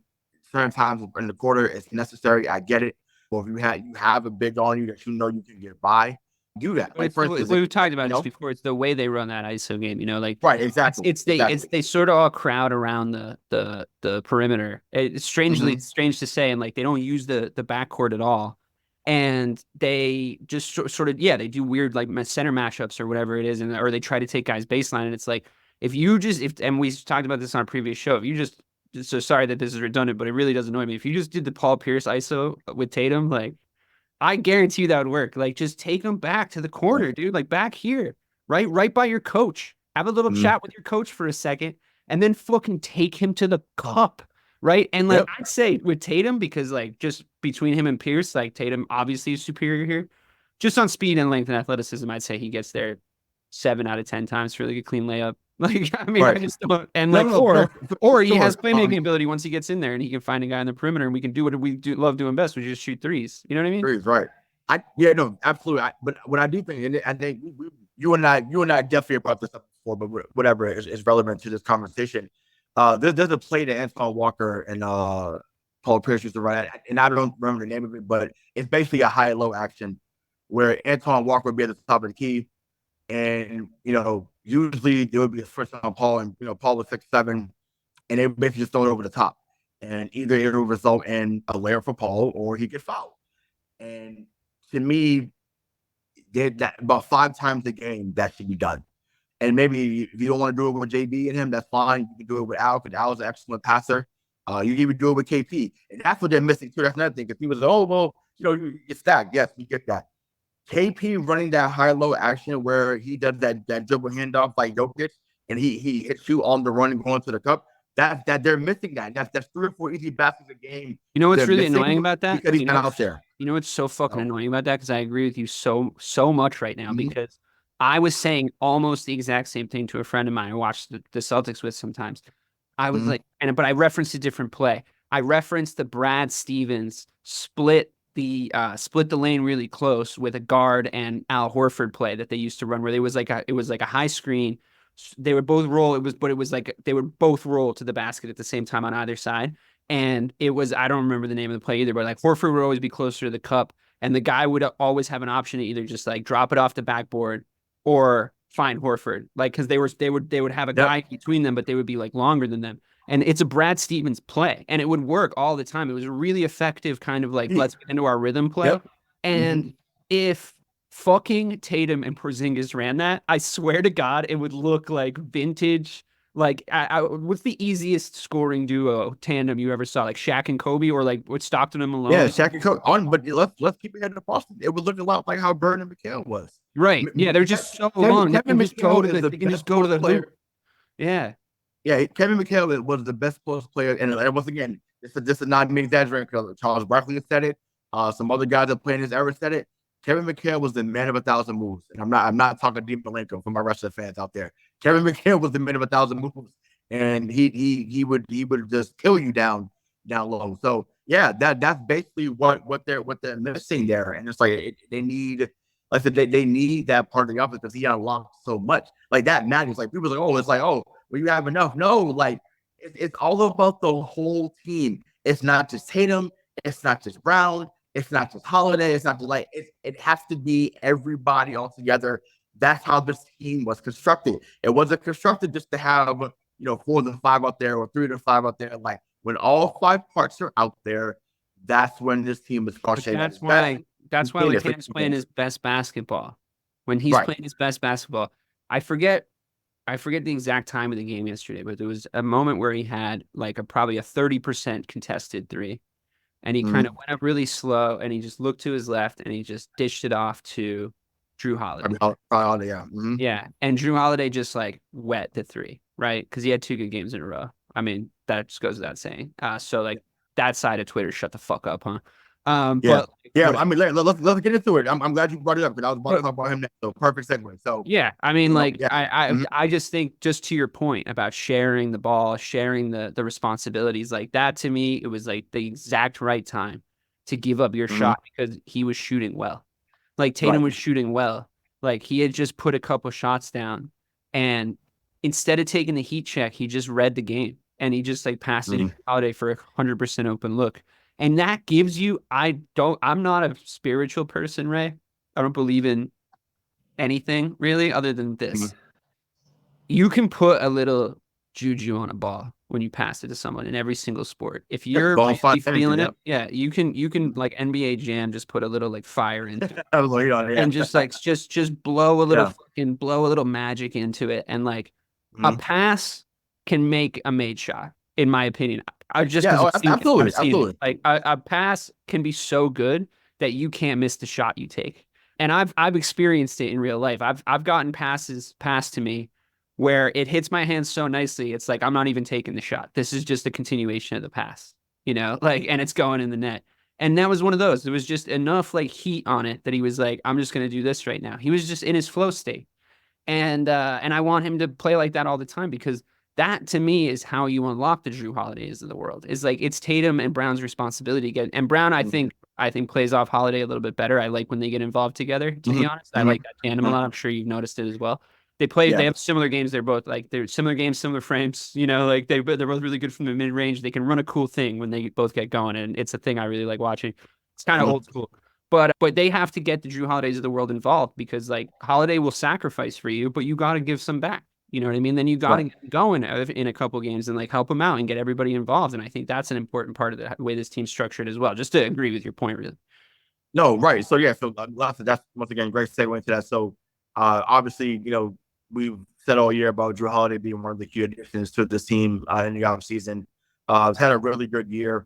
certain times in the quarter it's necessary. I get it. But if you have a big on you that you can get by, do that. Like for instance, we've talked about this before. It's the way they run that ISO game. Like right, exactly. It's they sort of all crowd around the perimeter. It's strangely strange to say, and like they don't use the backcourt at all, and they just sort of they do weird like center mashups or whatever it is, or they try to take guys baseline, and it's like and we talked about this on a previous show. If you just so sorry that this is redundant, but it really does annoy me. If you just did the Paul Pierce ISO with Tatum, like I guarantee you that would work. Like just take him back to the corner, dude. Like back here, right by your coach. Have a little chat with your coach for a second, and then fucking take him to the cup, right? And like I'd say with Tatum, because like just between him and Pierce, like Tatum obviously is superior here. Just on speed and length and athleticism, I'd say he gets there 7 out of 10 times for like a clean layup. Like, I mean, I just don't. And like, or he has playmaking ability once he gets in there and he can find a guy in the perimeter and we can do what we love doing best, which is shoot threes. You know what I mean? Threes, right. No, absolutely. But what I do think, and I think you and I definitely brought this up before, but whatever is relevant to this conversation. There's a play that Antoine Walker and Paul Pierce used to run at, and I don't remember the name of it, but it's basically a high-low action where Antoine Walker would be at the top of the key, and usually there would be a first on Paul, and Paul was 6'7", and they would basically just throw it over the top, and either it would result in a layup for Paul or he get fouled. And to me, that about 5 times a game that should be done. And maybe if you don't want to do it with JB and him, that's fine. You can do it with Al because Al's an excellent passer. You can even do it with KP, and that's what they're missing too. That's another thing. Because people say, "Oh well, you get stacked." Yes, we get that. KP running that high-low action where he does that dribble handoff like Jokic, and he hits you on the run and going to the cup. That they're missing that. That's 3 or 4 easy baskets a game. You know what's really annoying about that? Because he's not out there. You know what's so fucking annoying about that? Because I agree with you so much right now. Because I was saying almost the exact same thing to a friend of mine I watched the Celtics with sometimes. I was like, but I referenced a different play. I referenced the Brad Stevens split the lane really close with a guard and Al Horford play that they used to run, where it was like a high screen. They would both roll. It was like they would both roll to the basket at the same time on either side. And it was, I don't remember the name of the play either, but like Horford would always be closer to the cup, and the guy would always have an option to either just like drop it off the backboard or find Horford, like because they would have a guy between them, but they would be like longer than them. And it's a Brad Stevens play, and it would work all the time. It was a really effective kind of like let's get into our rhythm play. And if fucking Tatum and Porzingis ran that, I swear to God, it would look like vintage. Like, what's the easiest scoring duo tandem you ever saw? Like Shaq and Kobe, or like with Stockton and Malone? Yeah, Shaq and Kobe. But let's keep it in Boston. It would look a lot like how Bird and McHale was. Right. Yeah, they're just so long. They can just go to the hoop. Yeah. Yeah, Kevin McHale was the best post player, and once again, this is not me exaggerating because Charles Barkley said it. Some other guys that played in his era said it. Kevin McHale was the man of 1,000 moves, and I'm not talking Dean Malenko for my wrestling fans out there. Kevin McHale was the man of 1,000 moves, and he would just kill you down low. So yeah, that's basically what they're missing there, and it's like they need Like I said, they need that part of the offense because he unlocked so much. Like that matters. Like people are like, oh, it's like, oh, well, you have enough. No, like it's all about the whole team. It's not just Tatum. It's not just Brown. It's not just Holiday. It's not just like it has to be everybody all together. That's how this team was constructed. It wasn't constructed just to have 4 to 5 out there or 3 to 5 out there. Like when all 5 parts are out there, that's when this team is functioning. That's why when Tatum's playing his best basketball. When he's playing his best basketball, I forget the exact time of the game yesterday, but there was a moment where he had like probably a 30% contested three. And he kind of went up really slow and he just looked to his left and he just dished it off to Jrue Holiday. Yeah. Yeah. And Jrue Holiday just like wet the three, right? Because he had 2 good games in a row. I mean, that just goes without saying. So like that side of Twitter, shut the fuck up, huh? But I mean, let's get into it. I'm glad you brought it up because I was about to talk about him next. So perfect segue. So yeah, I mean, I just think just to your point about sharing the ball, sharing the responsibilities, like that to me, it was like the exact right time to give up your shot because he was shooting well. Like Tatum was shooting well. Like he had just put a couple shots down, and instead of taking the heat check, he just read the game and he just like passed it to Holiday for 100% open look. And that gives you, I'm not a spiritual person, Ray. I don't believe in anything really other than this. You can put a little juju on a ball when you pass it to someone in every single sport. If you're really feeling it, you can like NBA Jam, just put a little like fire into it. And just like just blow a little fucking blow a little magic into it. And like a pass can make a made shot, in my opinion. Absolutely. Like a pass can be so good that you can't miss the shot you take. And I've experienced it in real life. I've gotten passes passed to me where it hits my hands so nicely, it's like I'm not even taking the shot. This is just a continuation of the pass, like, and it's going in the net. And that was one of those. There was just enough like heat on it that he was like, I'm just gonna do this right now. He was just in his flow state. And I want him to play like that all the time because that to me is how you unlock the Jrue Holidays of the world. Is like it's Tatum and Brown's responsibility to get. And Brown, I think plays off Holiday a little bit better. I like when they get involved together. To be honest, I like that tandem a lot. I'm sure you've noticed it as well. They have similar games. They're both like they're similar games, similar frames. Like they're both really good from the mid range. They can run a cool thing when they both get going, and it's a thing I really like watching. It's kind of old school. But they have to get the Jrue Holidays of the world involved because like Holiday will sacrifice for you, but you got to give some back. You know what I mean? Then you got to get going in a couple games and like help them out and get everybody involved. And I think that's an important part of the way this team's structured as well. Just to agree with your point, really. No, right. So that's once again great segue into that. So obviously, we've said all year about Jrue Holiday being one of the key additions to this team in the offseason. Had a really good year.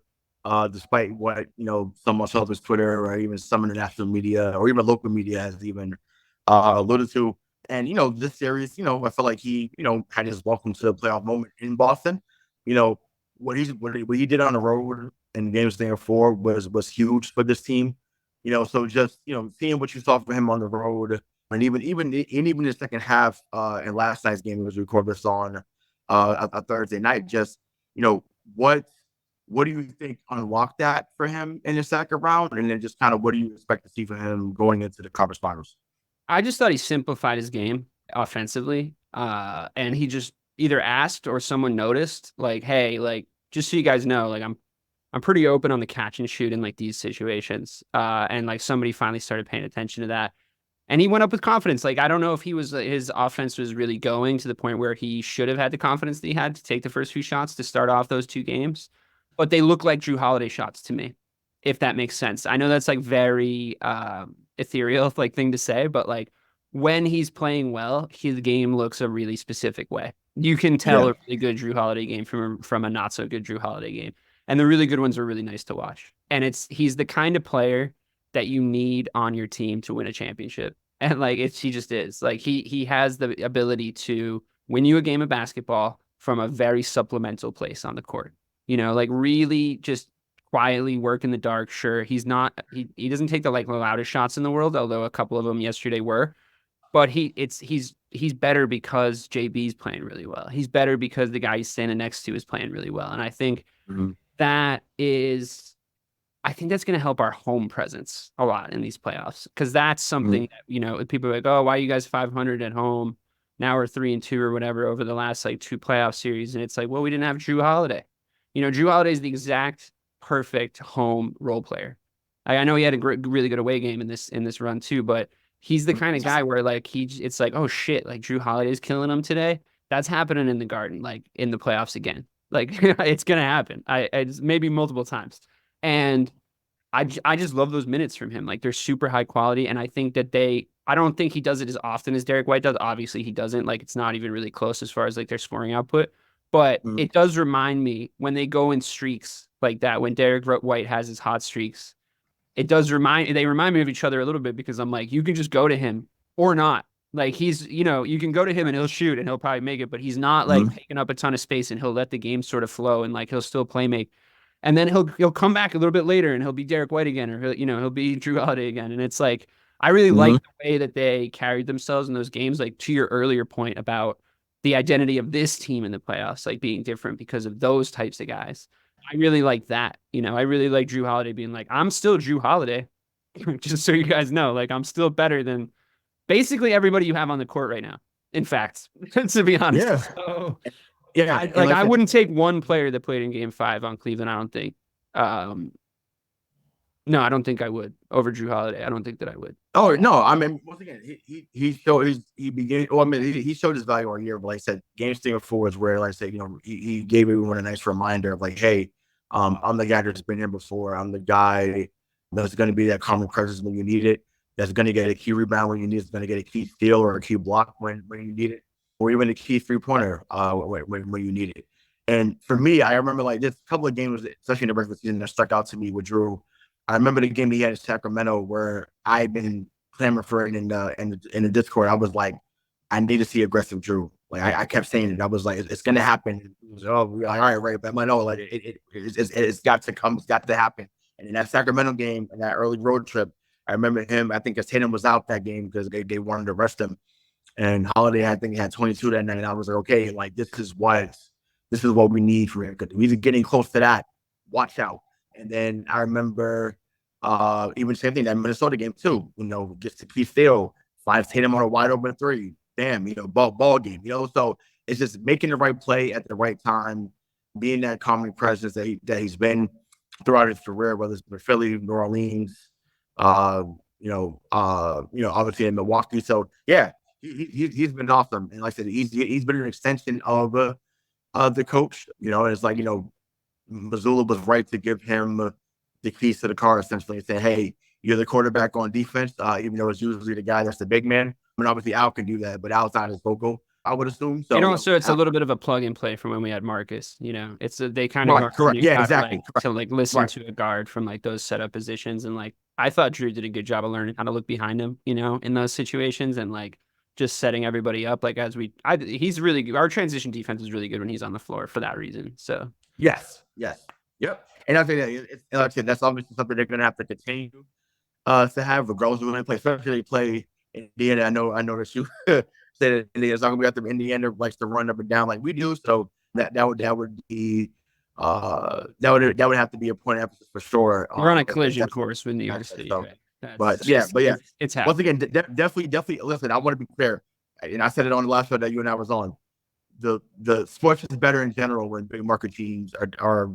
Despite what some of Celtics Twitter or even some international media or even local media has even alluded to. And this series, I feel like he, kind of is welcome to the playoff moment in Boston. What he did on the road in games there four was huge for this team. So just seeing what you saw from him on the road, and even the second half in last night's game, it was recorded this on a Thursday night. Just what do you think unlocked that for him in the second round? And then just kind of what do you expect to see from him going into the conference finals? I just thought he simplified his game offensively. And he just either asked or someone noticed, like, hey, like, just so you guys know, like I'm pretty open on the catch and shoot in like these situations. And like somebody finally started paying attention to that. And he went up with confidence. Like, I don't know if his offense was really going to the point where he should have had the confidence that he had to take the first few shots to start off those 2 games. But they look like Jrue Holiday shots to me, if that makes sense. I know that's like very ethereal like thing to say, but like when he's playing well, his game looks a really specific way. You can tell a really good Jrue Holiday game from a not so good Jrue Holiday game. And the really good ones are really nice to watch. And he's the kind of player that you need on your team to win a championship. And like he just is. Like he has the ability to win you a game of basketball from a very supplemental place on the court. Like really just quietly work in the dark. Sure, he doesn't take the like loudest shots in the world, although a couple of them yesterday were. But he's better because JB's playing really well. He's better because the guy he's standing next to is playing really well. And I think think that's going to help our home presence a lot in these playoffs, because that's something that, people are like, oh, why are you guys 500 at home? Now we're 3-2 or whatever over the last like 2 playoff series. And it's like, well, we didn't have Jrue Holiday. Jrue Holiday is the exact perfect home role player. I know he had a really good away game in this run too, but he's the kind of guy where like it's like, oh shit, like Jrue Holiday's killing him today. That's happening in the Garden, like in the playoffs again. Like it's gonna happen. I maybe multiple times. And I just love those minutes from him. Like they're super high quality. And I think that I don't think he does it as often as Derek White does. Obviously he doesn't. Like it's not even really close as far as like their scoring output. But it does remind me when they go in streaks like that, when Derek White has his hot streaks, they remind me of each other a little bit, because I'm like, you can just go to him or not. Like he's, you can go to him and he'll shoot and he'll probably make it, but he's not like taking up a ton of space, and he'll let the game sort of flow, and like he'll still play make. And then he'll come back a little bit later and he'll be Derek White again, or he'll be Jrue Holiday again. And it's like, I really like the way that they carried themselves in those games. Like to your earlier point about the identity of this team in the playoffs, like being different because of those types of guys. I really like that. I really like Jrue Holiday being like, I'm still Jrue Holiday, just so you guys know, like I'm still better than basically everybody you have on the court right now. In fact, to be honest. Yeah. So, yeah. I wouldn't take one player that played in Game 5 on Cleveland. I don't think. No, I don't think I would over Jrue Holiday. I don't think that I would. Oh no! I mean, once again, he showed he began. Well, I mean, he showed his value all year. But like I said, games 3 and 4 is where, like I said, he gave everyone a nice reminder of like, hey, I'm the guy that's been here before. I'm the guy that's going to be that common presence when you need it. That's going to get a key rebound when you need it. That's going to get a key steal or a key block when you need it, or even a key 3-pointer when you need it. And for me, I remember like this couple of games, especially in the regular season, that stuck out to me with Jrue. I remember the game he had in Sacramento where I'd been clamoring for it in the Discord. I was like, I need to see aggressive Jrue. Like I kept saying it. I was like, it's gonna happen. It was, all right, but I know like it's got to come. It's got to happen. And in that Sacramento game, in that early road trip, I remember him. I think Tatum was out that game because they wanted to rest him. And Holiday, I think he had 22 that night. And I was like, okay, like this is what we need for him. Because he's getting close to that. Watch out. And then I remember even same thing, that Minnesota game too, gets to key steal, finds Tatum on a wide open 3. Damn, ball game, so it's just making the right play at the right time, being that calming presence that he's been throughout his career, whether it's for Philly, New Orleans, obviously in Milwaukee. So yeah, he's been awesome. And like I said, he's been an extension of the coach, and it's like, Missoula was right to give him the keys to the car, essentially, and say, hey, you're the quarterback on defense, even though it's usually the guy that's the big man. I mean, obviously, Al can do that, but Al's not as vocal, I would assume. So, and also, it's a little bit of a plug and play from when we had Marcus. It's they kind of correct. Yeah, exactly. To like listen to a guard from like those setup positions, and like I thought Jrue did a good job of learning how to look behind him, in those situations, and like just setting everybody up. Like he's really good. Our transition defense is really good when he's on the floor for that reason. So yes, yep. And I think like I said, that's obviously something they're going to have to continue to have, regardless of when they play. Especially they play Indiana. I know that you said that Indiana's not going to be out there. Indiana likes to run up and down like we do, so that would be that would have to be a point of emphasis for sure. We're on a collision course with New York City. So, but yeah, it's happening. Once again, definitely. Listen, I want to be clear, and I said it on the last show that you and I was on. The sports is better in general when big market teams are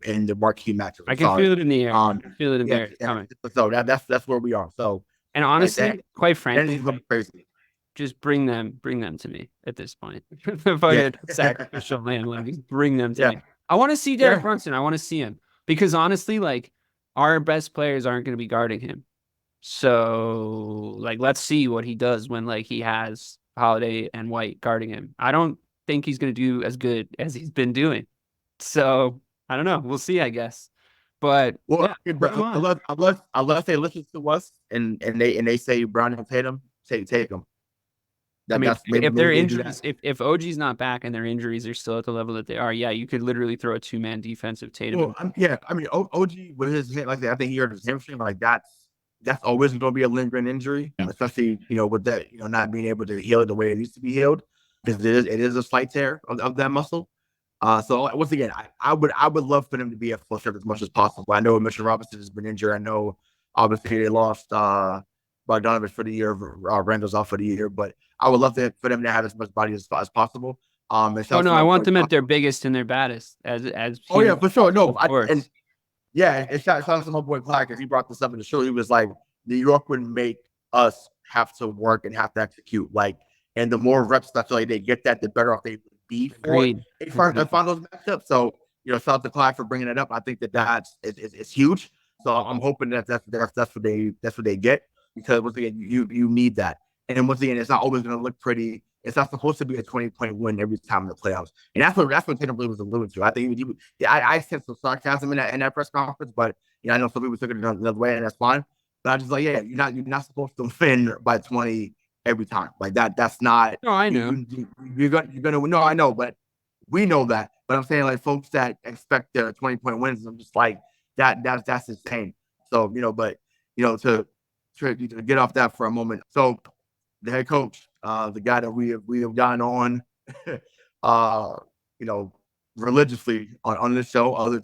in the marquee matches. I can feel it in the air. I can feel it in the air. Coming. So that's where we are. So, and honestly, quite frankly, crazy. Just bring them to me at this point. If I had sacrificial lamb, like bring them to me. I want to see Derek Brunson. I want to see him, because honestly, like our best players aren't going to be guarding him. So like, let's see what he does when like he has Holiday and White guarding him. I don't think he's going to do as good as he's been doing. So I don't know. We'll see, I guess. But unless they listen to us and they say Brown and Tatum, take them. If their injuries, if OG's not back and their injuries are still at the level that they are, you could literally throw a 2-man defensive Tatum. Well, OG with his I think he hurt his hamstring. Like that's always going to be a lingering injury, especially with that not being able to heal it the way it needs to be healed, because it is a slight tear of that muscle. So once again, I would love for them to be at full strength as much as possible. I know Mitchell Robinson has been injured. I know obviously they lost Bogdanovich for the year, Randall's off for the year, but I would love for them to have as much body as possible. And Oh shout out no, to I my want boy. them at their biggest and their baddest as Oh yeah, heroes for sure. No, of course. and yeah, and shout out to my boy Clyde because he brought this up in the show. He was like, New York would make us have to work and have to execute. Like, and the more reps I feel like they get that, the better off they would be for Agreed. a finals matchup. So, shout out to Clyde for bringing it up. I think that's it's huge. So I'm hoping that's what they get because once again you need that. And then once again, it's not always going to look pretty. It's not supposed to be a 20-point win every time in the playoffs. And that's what Tatum was alluding to. I think I sense some sarcasm in that press conference, but I know some people took it another way, and that's fine. But I just like, yeah, you're not supposed to win by 20 every time. Like that's not No, I know. you're gonna no, I know, but we know that. But I'm saying like folks that expect their 20-point wins, I'm just like that's insane. So, but to get off that for a moment. So the head coach, the guy that we have gotten on, uh, you know, religiously on this show. Other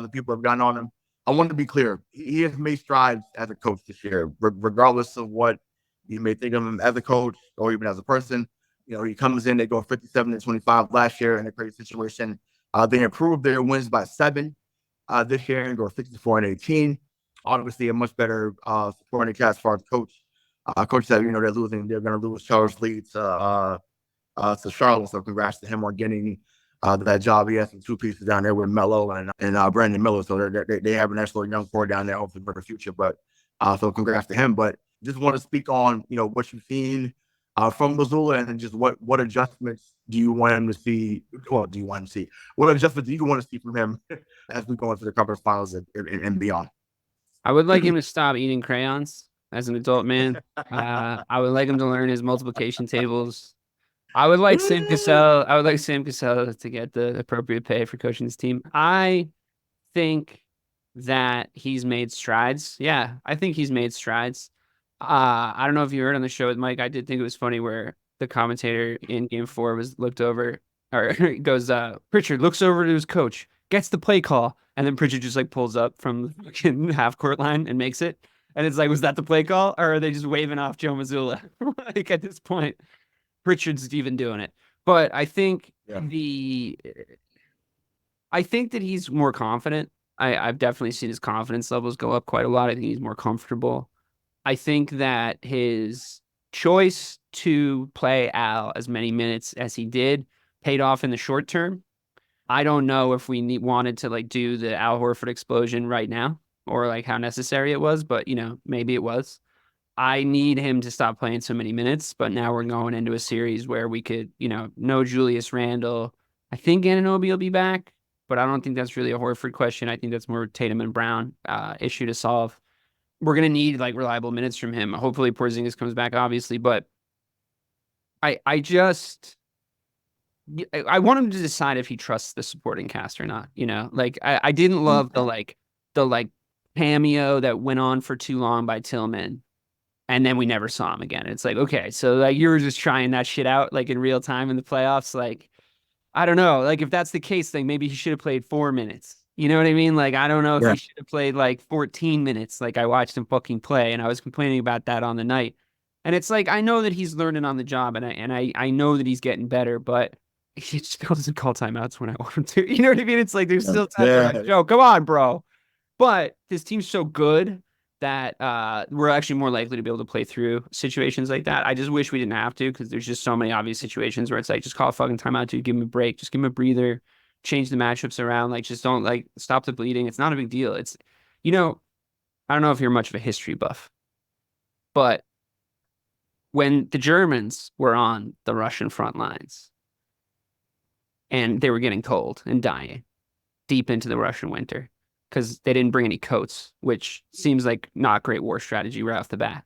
people have gotten on him. I want to be clear. He has made strides as a coach this year, regardless of what you may think of him as a coach or even as a person. He comes in. They go 57-25 last year in a great situation. They improved their wins by 7 this year and go 64-18. Obviously, a much better supporting cast as far as coach. Coach said, they're losing. They're going to lose Charles Lee to Charlotte. So congrats to him on getting that job. He has some 2 pieces down there with Melo and Brandon Miller. So they have an excellent young core down there, hopefully for the future. But so congrats to him. But just want to speak on what you've seen from Mazzulla and just what adjustments do you want him to see? Well, do you want him to see? What adjustments do you want to see from him as we go into the conference finals and beyond? I would like him to stop eating crayons as an adult man. I would like him to learn his multiplication tables. I would like Sam Cassell. I would like Sam Cassell to get the appropriate pay for coaching this team. I think that he's made strides. Yeah, I think he's made strides. I don't know if you heard on the show with Mike. I did think it was funny where the commentator in Game 4 was looked over, or goes, Pritchard looks over to his coach, gets the play call, and then Pritchard just like pulls up from the fucking half court line and makes it. And it's like, was that the play call, or are they just waving off Joe Mazzulla? Like at this point, Pritchard's even doing it. But I think I think that he's more confident. I've definitely seen his confidence levels go up quite a lot. I think he's more comfortable. I think that his choice to play Al as many minutes as he did paid off in the short term. I don't know if we wanted to like do the Al Horford explosion right now or like how necessary it was, but maybe it was. I need him to stop playing so many minutes, but now we're going into a series where we could, no Julius Randle. I think Anunoby will be back, but I don't think that's really a Horford question. I think that's more Tatum and Brown issue to solve. We're going to need like reliable minutes from him. Hopefully Porzingis comes back, obviously, but I want him to decide if he trusts the supporting cast or not. Like I didn't love the cameo that went on for too long by Tillman. And then we never saw him again. It's like, okay, so like you were just trying that shit out like in real time in the playoffs. Like, I don't know. Like if that's the case, then maybe he should have played 4 minutes. You know what I mean? Like, I don't know if he should have played like 14 minutes. Like I watched him fucking play and I was complaining about that on the night. And it's like, I know that he's learning on the job and I know that he's getting better, but he still doesn't call timeouts when I want him to. You know what I mean? It's like, there's still times where I'm like, Joe, come on, bro. But this team's so good that we're actually more likely to be able to play through situations like that. I just wish we didn't have to because there's just so many obvious situations where it's like, just call a fucking timeout, dude. Give him a break. Just give him a breather. Change the matchups around. Like, just don't like stop the bleeding. It's not a big deal. It's, I don't know if you're much of a history buff, but when the Germans were on the Russian front lines and they were getting cold and dying deep into the Russian winter, because they didn't bring any coats, which seems like not great war strategy right off the bat.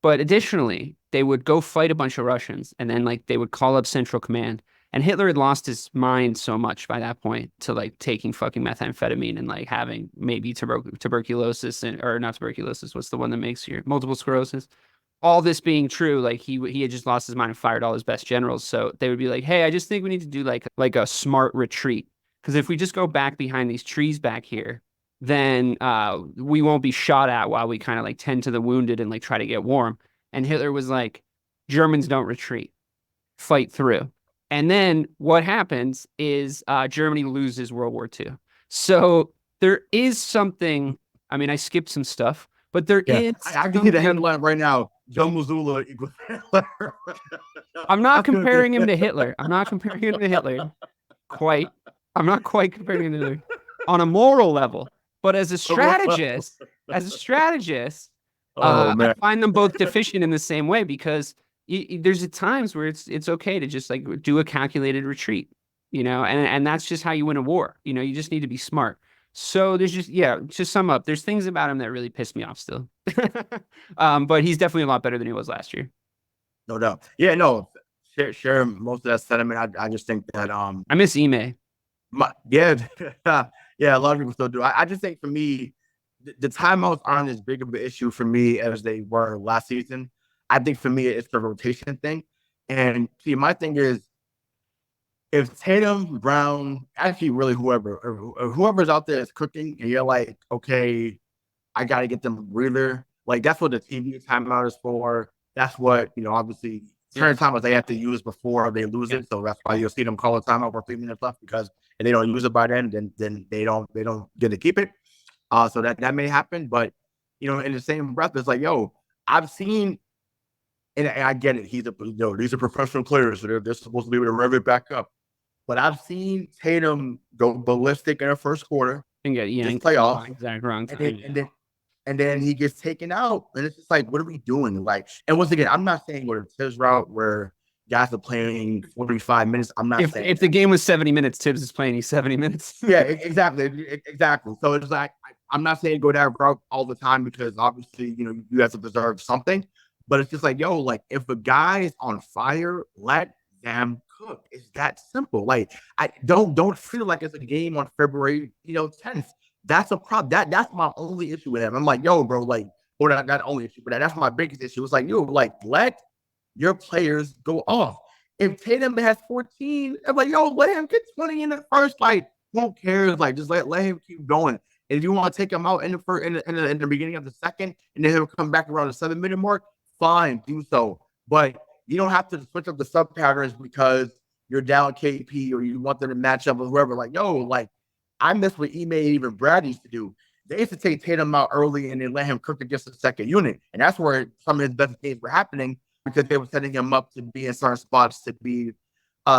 But additionally, they would go fight a bunch of Russians, and then like they would call up Central Command. And Hitler had lost his mind so much by that point to like taking fucking methamphetamine and like having maybe tuberculosis or not tuberculosis. What's the one that makes your multiple sclerosis? all this being true, like he had just lost his mind and fired all his best generals. So they would be like, hey, I just think we need to do like a smart retreat. Because if we just go back behind these trees back here, then we won't be shot at while we kind of like tend to the wounded and like try to get warm. And Hitler was like, Germans don't retreat, fight through. And then what happens is Germany loses World War II. So there is something, I mean, I skipped some stuff, but there is. I can get a headline right now. Joe Mazzulla equals Hitler. I'm not comparing him to Hitler. I'm not comparing him to Hitler. Quite. I'm not quite comparing him to Hitler on a moral level. But as a strategist, I find them both deficient in the same way because there's times where it's okay to just like do a calculated retreat, and that's just how you win a war. You just need to be smart. So there's to sum up, there's things about him that really piss me off still. But he's definitely a lot better than he was last year. No doubt. Yeah, no, share most of that sentiment. I just think that I miss Ime. Yeah, a lot of people still do. I just think for me, the timeouts aren't as big of an issue for me as they were last season. I think for me, it's the rotation thing. And see, my thing is, if Tatum, Brown, actually really whoever's out there is cooking, and you're like, okay, I got to get them a breather. Like, that's what the TV timeout is for. That's what, obviously, certain timeouts they have to use before they lose it. So that's why you'll see them call a timeout for 3 minutes left, because if they don't use it by then they don't get to keep it. So that may happen. But, in the same breath, it's like, yo, I've seen, and I get it. These are professional players, so they're supposed to be able to rev it back up. But I've seen Tatum go ballistic in the first quarter and get playoff, exact wrong time. And then he gets taken out, and it's just like, what are we doing? Like, and once again, I'm not saying go to Tibbs route where guys are playing 45 minutes. I'm not saying if the game was 70 minutes, Tibbs is playing 70 minutes. Yeah, exactly. So it's like, I'm not saying go that route all the time, because obviously, you have to preserve something. But it's just like, yo, like, if a guy is on fire, let them cook. It's that simple. Like, I don't feel like it's a game on February 10th. That's a problem. That's my only issue with him. I'm like, yo, bro, like, or not only issue, but that's my biggest issue. It's like, yo, like, let your players go off. If Tatum has 14, I'm like, yo, let him get 20 in the first. Like, who cares? Like, just let him keep going. And if you want to take him out in the beginning of the second, and then he'll come back around the 7-minute mark, fine, do so. But you don't have to switch up the sub patterns because you're down KP or you want them to match up with whoever. Like, yo, like, I miss what Ime and even Brad used to do. They used to take Tatum out early and then let him cook against the second unit. And that's where some of his best games were happening, because they were setting him up to be in certain spots to be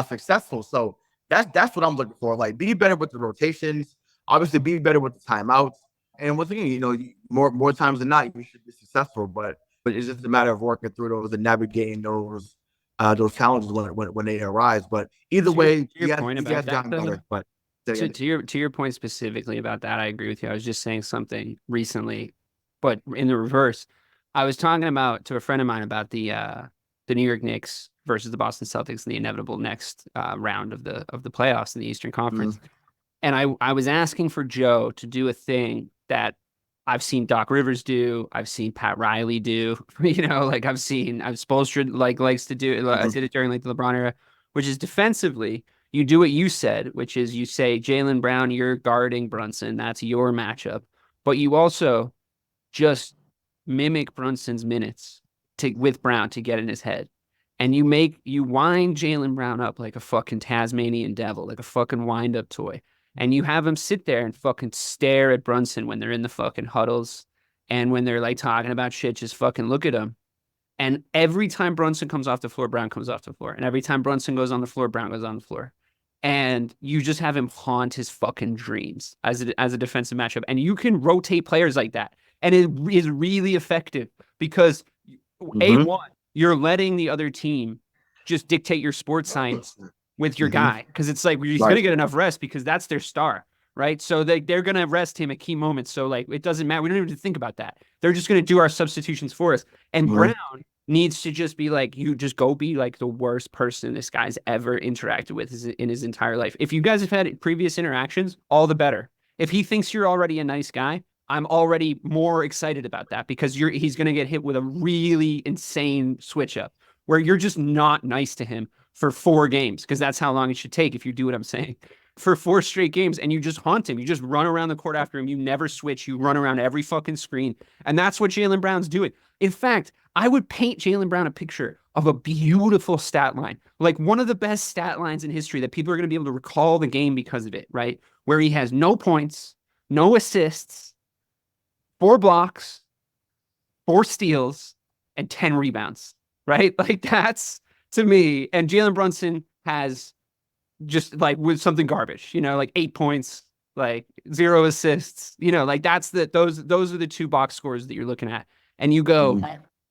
successful. So that's what I'm looking for. Like, be better with the rotations. Obviously, be better with the timeouts. And once again, more times than not, you should be successful. But it's just a matter of working through those and navigating those challenges when they arise. But either way, you guys gotten better. But to your point specifically about that, I agree with you. I was just saying something recently, but in the reverse. I was talking to a friend of mine about the New York Knicks versus the Boston Celtics in the inevitable next round of the playoffs in the Eastern Conference. Mm-hmm. And I was asking for Joe to do a thing that I've seen Doc Rivers do, I've seen Pat Riley do, like I've Spoelstra likes to do. I did it during like the LeBron era, which is defensively, you do what you said, which is you say, Jaylen Brown, you're guarding Brunson, that's your matchup. But you also just mimic Brunson's minutes with Brown to get in his head. And you wind Jaylen Brown up like a fucking Tasmanian devil, like a fucking wind-up toy. And you have him sit there and fucking stare at Brunson when they're in the fucking huddles. And when they're like talking about shit, just fucking look at him. And every time Brunson comes off the floor, Brown comes off the floor. And every time Brunson goes on the floor, Brown goes on the floor. And you just have him haunt his fucking dreams as a defensive matchup. And you can rotate players like that. And it is really effective because, A1, you're letting the other team just dictate your sports science with your guy. Because it's like, he's going to get enough rest because that's their star, right? So they're going to rest him at key moments. So, like, it doesn't matter. We don't even have to think about that. They're just going to do our substitutions for us. And Brown needs to just be like, you just go be like the worst person this guy's ever interacted with in his entire life. If you guys have had previous interactions, all the better. If he thinks you're already a nice guy, I'm already more excited about that because he's going to get hit with a really insane switch up where you're just not nice to him for 4 games, because that's how long it should take if you do what I'm saying. For 4 straight games, and you just haunt him. You just run around the court after him. You never switch. You run around every fucking screen. And that's what Jaylen Brown's doing. In fact, I would paint Jaylen Brown a picture of a beautiful stat line, like one of the best stat lines in history that people are going to be able to recall the game because of it, right? Where he has no points, no assists, 4 blocks, 4 steals, and 10 rebounds, right? Like that's, to me, and Jalen Brunson has just like with something garbage, like 8 points, like 0 assists, like those are the 2 box scores that you're looking at. And you go,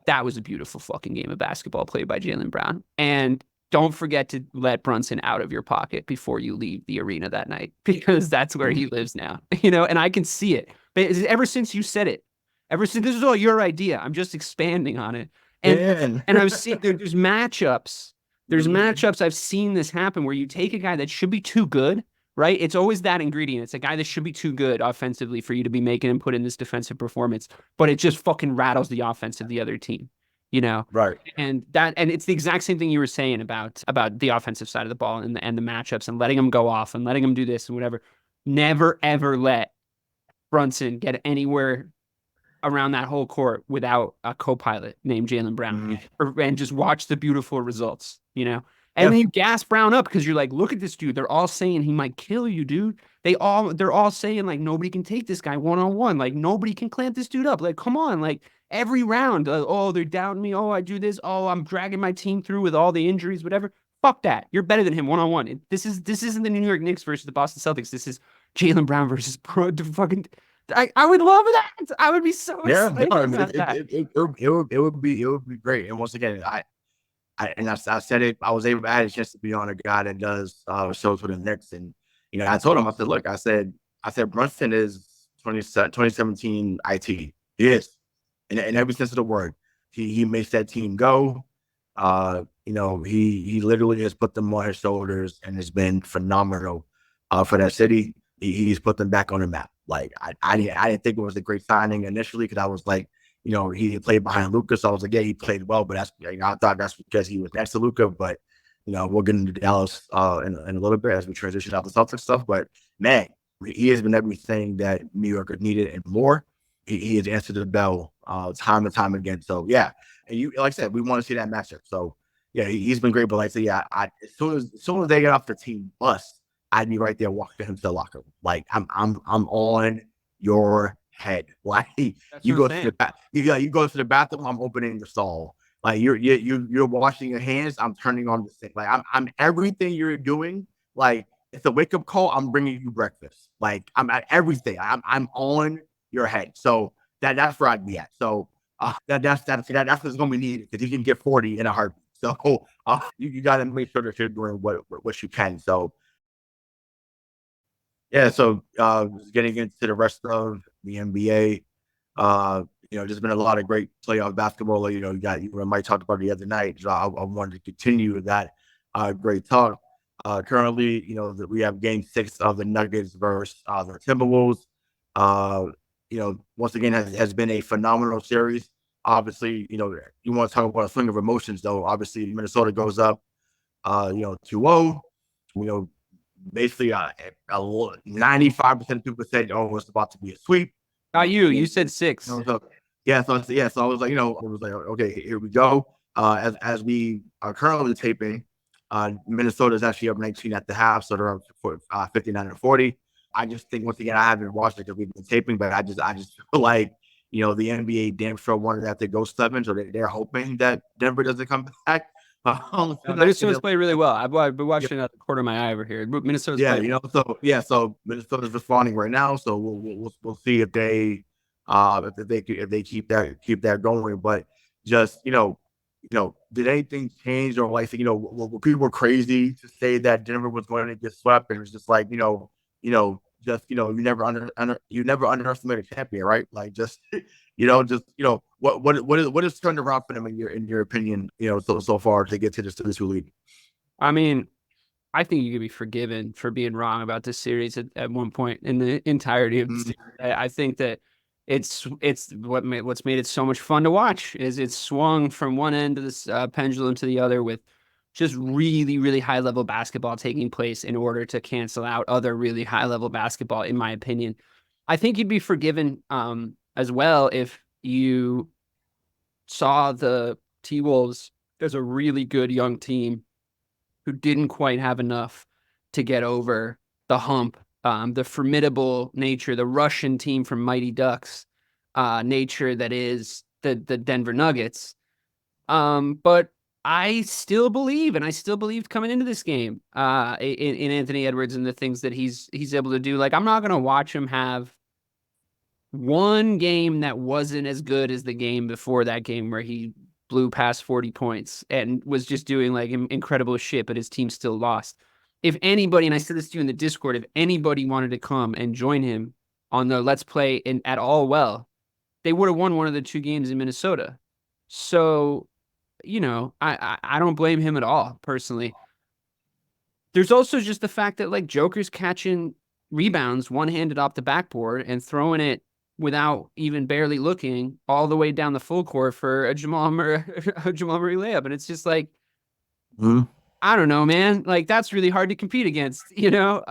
that was a beautiful fucking game of basketball played by Jaylen Brown. And don't forget to let Brunson out of your pocket before you leave the arena that night, because that's where he lives now, and I can see it. But ever since you said it, ever since, this is all your idea, I'm just expanding on it. And I've seen there's matchups. There's matchups I've seen this happen where you take a guy that should be too good, right? It's always that ingredient. It's a guy that should be too good offensively for you to be making him put in this defensive performance, but it just fucking rattles the offense of the other team, Right. And it's the exact same thing you were saying about the offensive side of the ball and the matchups and letting them go off and letting them do this and whatever. Never, ever let Brunson get anywhere around that whole court without a co-pilot named Jaylen Brown, and just watch the beautiful results, And then you gas Brown up because you're like, look at this dude. They're all saying he might kill you, dude. They're all saying like nobody can take this guy one-on-one. Like nobody can clamp this dude up. Like, come on, like every round, oh, they're doubting me. Oh, I do this. Oh, I'm dragging my team through with all the injuries, whatever. Fuck that. You're better than him one-on-one. This isn't the New York Knicks versus the Boston Celtics. This is Jaylen Brown versus fucking. I would love that. I would be so excited about that. It would be great. And once again, I said it. I had a chance to be on a guy that does shows for the Knicks, and I told him, I said, look, I said Brunson is 2017 IT. He is, in every sense of the word. He makes that team go. He literally has put them on his shoulders and has been phenomenal for that city. He's put them back on the map. Like I didn't think it was a great signing initially, because I was like, he played behind Luka, so I was like, yeah, he played well, but that's I thought that's because he was next to Luka. But we'll get into Dallas in a little bit as we transition out the Celtics stuff. But man, he has been everything that New York needed and more. He has answered the bell time and time again. So yeah, and like I said, we want to see that matchup. So yeah, he's been great. But like I said, yeah, as soon as they get off the team bus, I'd be right there walking him to the locker room. Like I'm on your head. Like you go to the you go to the bathroom, I'm opening the stall. Like you're washing your hands, I'm turning on the sink. Like I'm everything you're doing. Like it's a wake up call. I'm bringing you breakfast. Like I'm at everything. I'm on your head. So that's where I'd be at. So that's what's going to be needed, because you can get 40 in a heartbeat. So you got to make sure that you're doing what you can. So. Yeah, so getting into the rest of the NBA, there's been a lot of great playoff basketball. You might talk about the other night. So I wanted to continue that great talk. Currently, we have Game 6 of the Nuggets versus the Timberwolves. Once again, has been a phenomenal series. Obviously, you want to talk about a swing of emotions, though. Obviously, Minnesota goes up, 2-0. Basically, 95% of people said, "Oh, it's about to be a sweep." Not you. You said 6. So I was like, I was like, okay, here we go. As we are currently taping, Minnesota is actually up 19 at the half, so they're up for 59-40. I just think, once again, I haven't watched it because we've been taping, but I just feel like the NBA damn sure wanted that to go 7, so they're hoping that Denver doesn't come back. Minnesota's played really well. I've been watching out the corner of my eye over here. Minnesota's played. So Minnesota's responding right now. So we'll see if they keep that going. But just did anything change, or like people were crazy to say that Denver was going to get swept, and it was just like you never underestimate a champion, right? Like what is turned around for them in your opinion, so far to get to this league? I mean, I think you could be forgiven for being wrong about this series at one point in the entirety of the series. I think that What's made it so much fun to watch is it's swung from one end of this pendulum to the other with just really, really high level basketball taking place in order to cancel out other really high level basketball, in my opinion. I think you'd be forgiven as well if you saw the T-Wolves as a really good young team who didn't quite have enough to get over the hump, the formidable nature, the Russian team from Mighty Ducks nature that is the Denver Nuggets. But I still believe, and I still believed coming into this game in Anthony Edwards and the things that he's able to do. Like, I'm not going to watch him have one game that wasn't as good as the game before that game where he blew past 40 points and was just doing like incredible shit, but his team still lost. If anybody, and I said this to you in the Discord, if anybody wanted to come and join him on the Let's Play at all, well, they would have won one of the 2 games in Minnesota. So, you know, I don't blame him at all, personally. There's also just the fact that like Joker's catching rebounds one-handed off the backboard and throwing it without even barely looking all the way down the full court for a Jamal Murray layup. And it's just like, I don't know, man. Like, that's really hard to compete against, you know?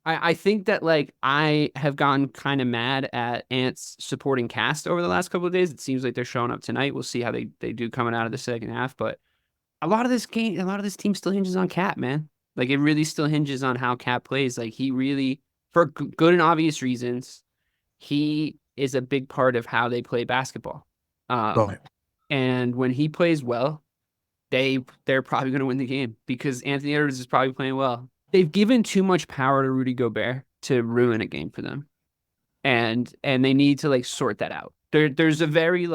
I think that like I have gotten kind of mad at Ant's supporting cast over the last couple of days. It seems like they're showing up tonight. We'll see how they do coming out of the second half. But a lot of this team still hinges on Cat, man. Like, it really still hinges on how Cat plays. Like, he really, for good and obvious reasons, he is a big part of how they play basketball. And when he plays well, they're probably going to win the game because Anthony Edwards is probably playing well. They've given too much power to Rudy Gobert to ruin a game for them. And they need to like sort that out. There's a very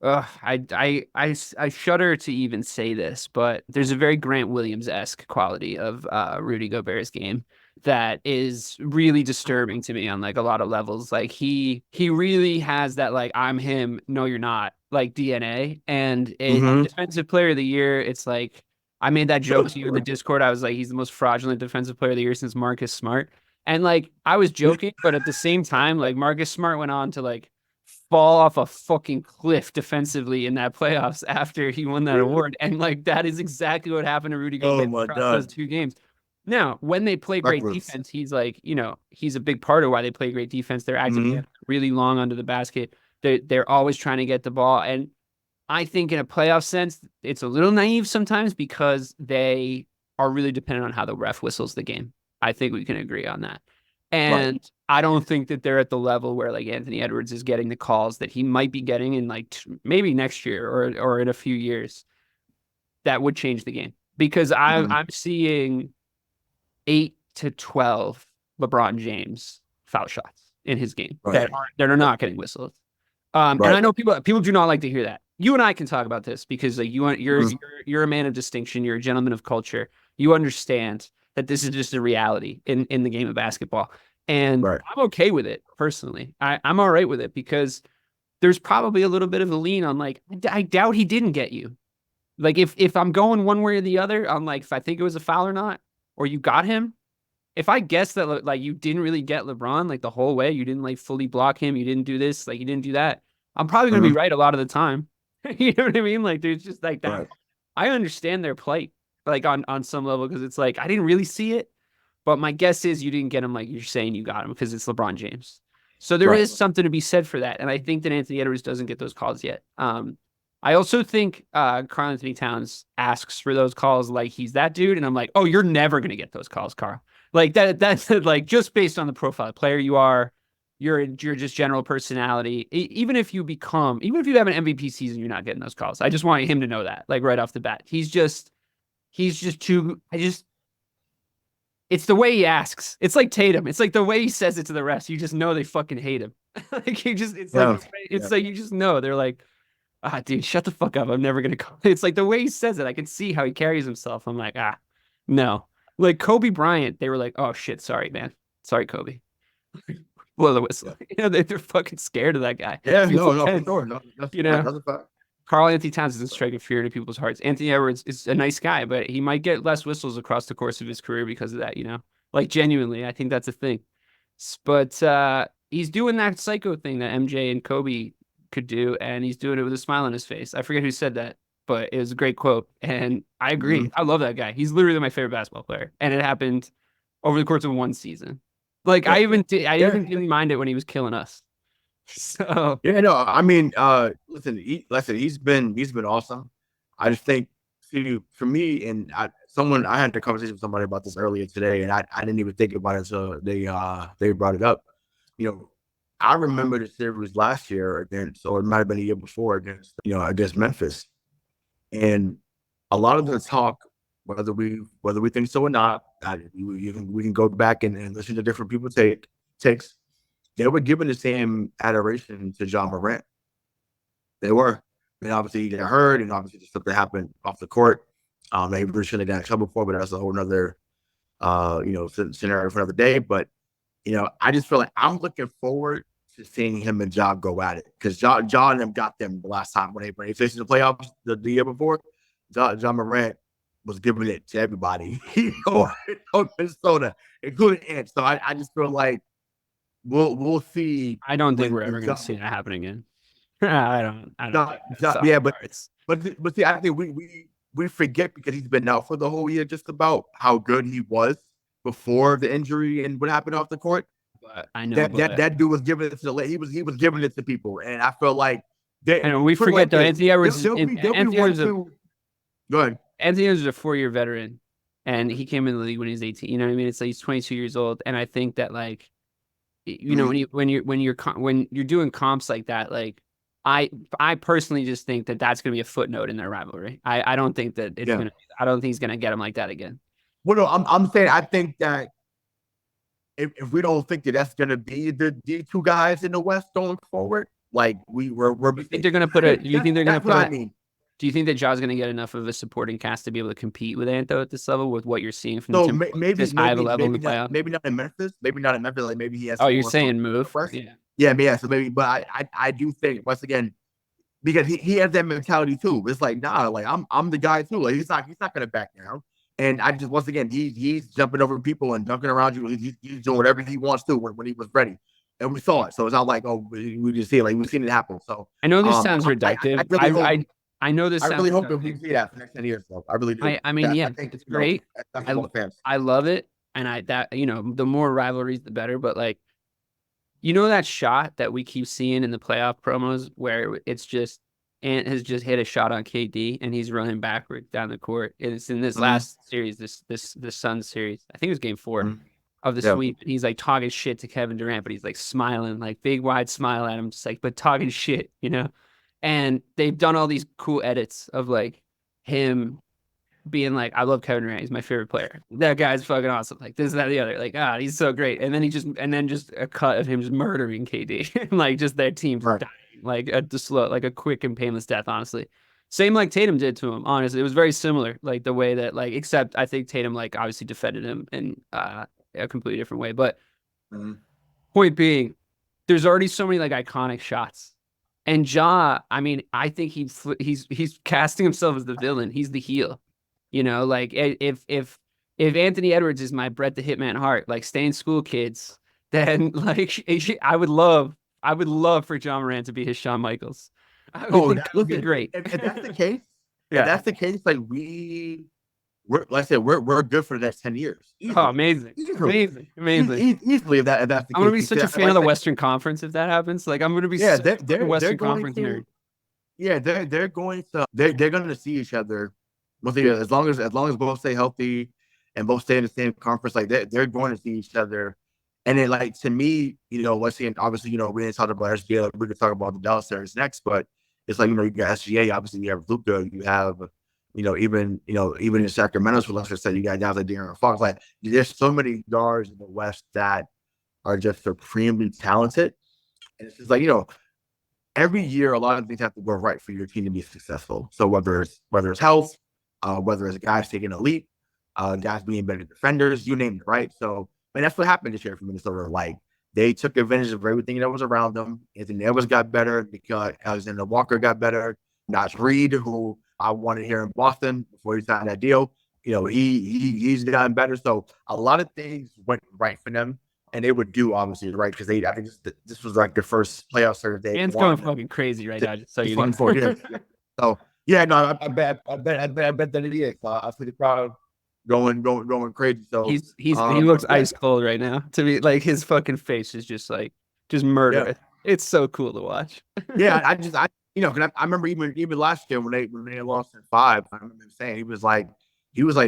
I shudder to even say this, but there's a very Grant Williams-esque quality of Rudy Gobert's game that is really disturbing to me on like a lot of levels. Like he really has that like I'm him, no you're not like DNA. And defensive player of the year, it's like I made that joke to you in the Discord. I was like, he's the most fraudulent defensive player of the year since Marcus Smart. And like I was joking, but at the same time, like Marcus Smart went on to like fall off a fucking cliff defensively in that playoffs after he won that award. And like that is exactly what happened to Rudy Gobert across those 2 games. Now, when they play great defense, he's like, you know, he's a big part of why they play great defense. They're actively really long under the basket. They're always trying to get the ball. And I think in a playoff sense, it's a little naive sometimes because they are really dependent on how the ref whistles the game. I think we can agree on that. And I don't think that they're at the level where like Anthony Edwards is getting the calls that he might be getting in like maybe next year or in a few years that would change the game. Because I'm seeing 8 to 12 LeBron James foul shots in his game that are not getting whistled. And I know people do not like to hear that. You and I can talk about this because like you're a man of distinction. You're a gentleman of culture. You understand that this is just a reality in the game of basketball. And I'm okay with it personally. I'm all right with it because there's probably a little bit of a lean on like, I doubt he didn't get you. Like if I'm going one way or the other on like, if I think it was a foul or not, or you got him, if I guess that like you didn't really get LeBron like the whole way, you didn't like fully block him, you didn't do this, like you didn't do that, I'm probably going to be right a lot of the time. You know what I mean? Like there's just like that. I understand their plight like on some level because it's like I didn't really see it, but my guess is you didn't get him like you're saying you got him because it's LeBron James. So there is something to be said for that, and I think that Anthony Edwards doesn't get those calls yet. I also think Karl-Anthony Towns asks for those calls like he's that dude, and I'm like, oh, you're never gonna get those calls, Carl. Like that's like just based on the profile of player you are, you're just general personality. Even if you have an MVP season, you're not getting those calls. I just want him to know that, like right off the bat. He's just too. It's the way he asks. It's like Tatum. It's like the way he says it to the refs. You just know they fucking hate him. Like you just, like you just know they're like, dude, shut the fuck up. I'm never gonna call. It's like the way he says it. I can see how he carries himself. I'm like, no. Like Kobe Bryant, they were like, oh shit, sorry, man. Sorry, Kobe. Blow the whistle. You know, they're fucking scared of that guy. Yeah, no, for sure. No, you know, Karl-Anthony Towns isn't striking fear into people's hearts. Anthony Edwards is a nice guy, but he might get less whistles across the course of his career because of that, you know? Like, genuinely, I think that's a thing. But he's doing that psycho thing that MJ and Kobe could do, and he's doing it with a smile on his face. I forget who said that, but it was a great quote, and I agree. I love that guy. He's literally my favorite basketball player, and it happened over the course of one season. Like I even didn't mind it when he was killing us. So Yeah, no, I mean, listen, he's been awesome. I just think, see, for me, and I had a conversation with somebody about this earlier today, and I didn't even think about it until they brought it up. You know, I remember the series last year against, or it might have been a year before against Memphis, and a lot of the talk, whether we think so or not, we can go back and listen to different people takes. They were giving the same adoration to John Morant. They were. And obviously he got hurt, and obviously the stuff that happened off the court. They really shouldn't have got in trouble for, but that's a whole nother scenario for another day. But I just feel like I'm looking forward to seeing him and John go at it. Because John and them got them the last time when they faced the playoffs the year before. John Morant was giving it to everybody, Minnesota, including Ant. So I just feel like we'll see. I don't think we're ever going to see that happen again. I don't. Yeah, but see, I think we forget because he's been out for the whole year just about how good he was before the injury and what happened off the court. But I know that dude was giving it to he was giving it to people, and I felt like we forget though. Anthony Edwards. Go ahead. Anthony Edwards is a 4-year veteran, and he came in the league when he was 18. You know what I mean? It's like he's 22 years old, and I think that like, when you're doing comps like that, like I personally just think that that's going to be a footnote in their rivalry. I don't think that it's going to. I don't think he's going to get him like that again. Well, no, I'm saying I think that if we don't think that that's going to be the two guys in the West going forward, like we're. You think they're going to put a? You think they're going to put? I mean. Do you think that Ja's going to get enough of a supporting cast to be able to compete with Anto at this level with what you're seeing from the Timberwolves this high of a level in the playoffs? Maybe not in Memphis. Maybe not in Memphis. Like maybe he has. Oh, you're saying move? Yeah. So maybe, but I do think once again because he has that mentality too. It's like nah, like I'm the guy too. Like he's not going to back down. And I just once again he's jumping over people and dunking around you. He's doing whatever he wants to when he was ready. And we saw it. So it's not like, oh, we just see it. Like we've seen it happen. So I know this sounds reductive. I know this. I really hope that we see that for the next 10 years, though. I really do. I mean, I think it's great. I love it, and the more rivalries, the better. But like, that shot that we keep seeing in the playoff promos where it's just Ant has just hit a shot on KD and he's running backward down the court. And it's in this last series, this Suns series. I think it was Game 4 of the sweep. And he's like talking shit to Kevin Durant, but he's like smiling, like big wide smile at him, just like but talking shit, And they've done all these cool edits of like him being like, I love Kevin Durant. He's my favorite player. That guy's fucking awesome. Like this, that, the other. Like, he's so great. And then just a cut of him just murdering KD. And like just their team dying. Like like a quick and painless death, honestly. Same like Tatum did to him, honestly. It was very similar. Like the way that like, except I think Tatum like obviously defended him in a completely different way. But point being, there's already so many like iconic shots. And Ja, I mean, I think he's casting himself as the villain. He's the heel, Like if Anthony Edwards is my Bret the Hitman Hart, like stay in school, kids, then like I would love for John Morant to be his Shawn Michaels. That would be great. If that's the case, like we're good for the next 10 years. Easily. Oh, amazing. Easily. Easily, if that's the case. I'm going to be such a fan of the Western Conference if that happens. Like, I'm going to be they're Western Conference nerd. Yeah, they're going to see each other. As long as both stay healthy and both stay in the same conference, like they're going to see each other. And then, like, to me, let's see, obviously, we didn't talk about SGA. We could talk about the Dallas series next, but it's like, you got SGA, obviously, you have Luka, you have even in Sacramento, for let's just say you got guys like De'Aaron Fox. Like there's so many guards in the West that are just supremely talented. And it's just like, every year a lot of things have to go right for your team to be successful. So whether it's health, whether it's guys taking a leap, guys being better defenders, you name it, right? So that's what happened this year for Minnesota. Like they took advantage of everything that was around them. Anthony Edwards got better because Alexander Walker got better. Naz Reid, who I wanted here in Boston before he signed that deal. He's gotten better. So a lot of things went right for them. and they would do obviously right because I think this was like their first playoff series they Dan's won. going fucking crazy right now. Just so you Fun know. for you. So yeah, no, I bet that it is. I see the crowd going crazy. So He looks yeah, ice cold right now. To me, like his fucking face is just like just yeah, murderous. It's so cool to watch. yeah. I cause I remember even last year when they lost in 5, I remember him saying he was like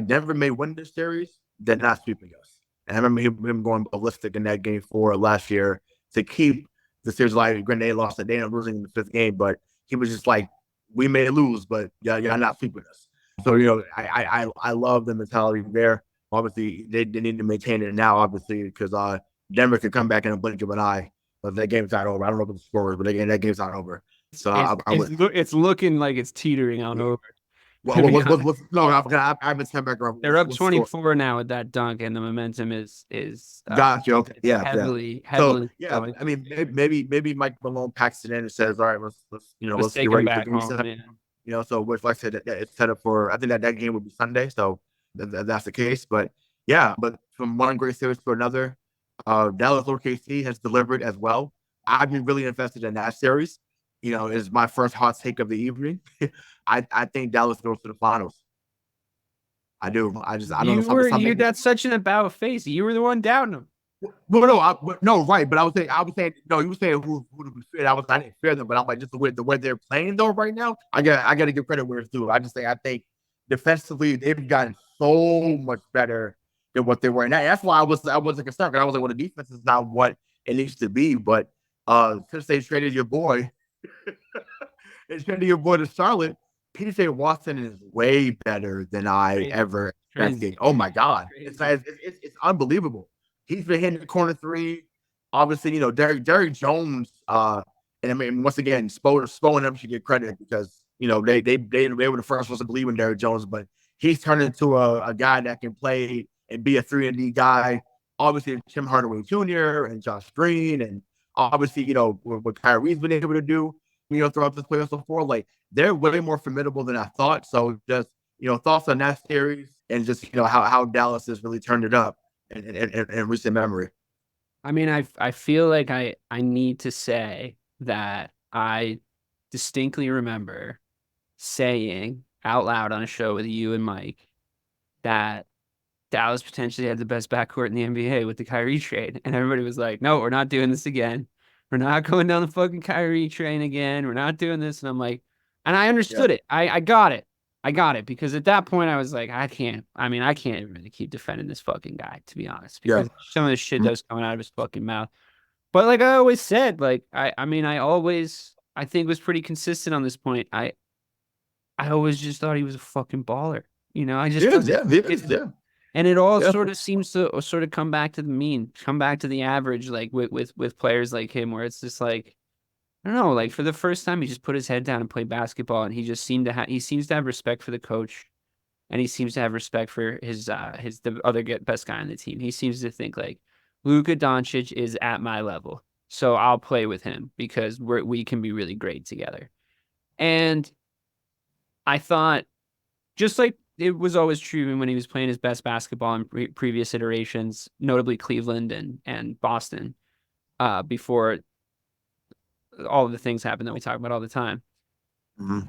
Denver may win this series, they're not sweeping us. And I remember him going ballistic in that game 4 last year to keep the series alive. Granted, they lost it, they ended up losing in the 5th game, but he was just like, we may lose, but yeah, you're not sweeping us. So I love the mentality there. Obviously, they need to maintain it now, obviously, because Denver could come back in a blink of an eye. But that game's not over. I don't know what the score is, but again, that game's not over. So It's looking like it's teetering on over. no, I haven't sent back around. They're up What's the score? 24 now with that dunk, and the momentum is Gotcha. Okay. Yeah. heavily So yeah, going. I mean, maybe Mike Malone packs it in and says, "All right, Let's let's take get him ready for back game home. 7." So with like I said, it's set up for. I think that game would be Sunday. So that's the case. But yeah, but from one great series to another, Dallas OKC has delivered as well. I've been really invested in that series. Is my first hot take of the evening. I think Dallas goes to the finals. I do. I don't know. You that's such an about face. You were the one doubting him. Well, no, right. But I was saying, no. You were saying who to be fair. I didn't fear them, but I'm like just the way they're playing though right now. I got to give credit where it's due. I think defensively they've gotten so much better than what they were, and that's why I wasn't concerned because I was like, well, the defense is not what it needs to be, but since they traded your boy, they traded your boy to Charlotte. PJ Watson is way better than I ever expected. Oh my God, it's unbelievable. He's been hitting the corner 3. Obviously, Derrick Jones. And I mean, once again, Spo and them should get credit because they were the first ones to believe in Derrick Jones, but he's turned into a guy that can play and be a 3-and-D guy. Obviously, Tim Hardaway Jr. and Josh Green, and obviously, what Kyrie's been able to do, throughout this playoffs before, like they're way more formidable than I thought. So just thoughts on that series and just how Dallas has really turned it up in recent memory. I mean, I feel like I need to say that I distinctly remember saying out loud on a show with you and Mike that Dallas potentially had the best backcourt in the NBA with the Kyrie trade. And everybody was like, no, we're not doing this again. We're not going down the fucking Kyrie train again. We're not doing this. And I'm like, and I understood it. I got it. I got it because at that point I was like, I can't really keep defending this fucking guy, to be honest, because some of the shit that was coming out of his fucking mouth. But like I always said, like, I think was pretty consistent on this point. I always just thought he was a fucking baller. I just, and it all sort of seems to sort of come back to the mean, come back to the average, like with players like him, where it's just like, I don't know, like for the first time, he just put his head down and played basketball, and he seems to have respect for the coach, and he seems to have respect for the other best guy on the team. He seems to think like Luka Doncic is at my level, so I'll play with him because we can be really great together. And I thought, just like it was always true when he was playing his best basketball in previous iterations, notably Cleveland and Boston, before all of the things happen that we talk about all the time. Mm-hmm.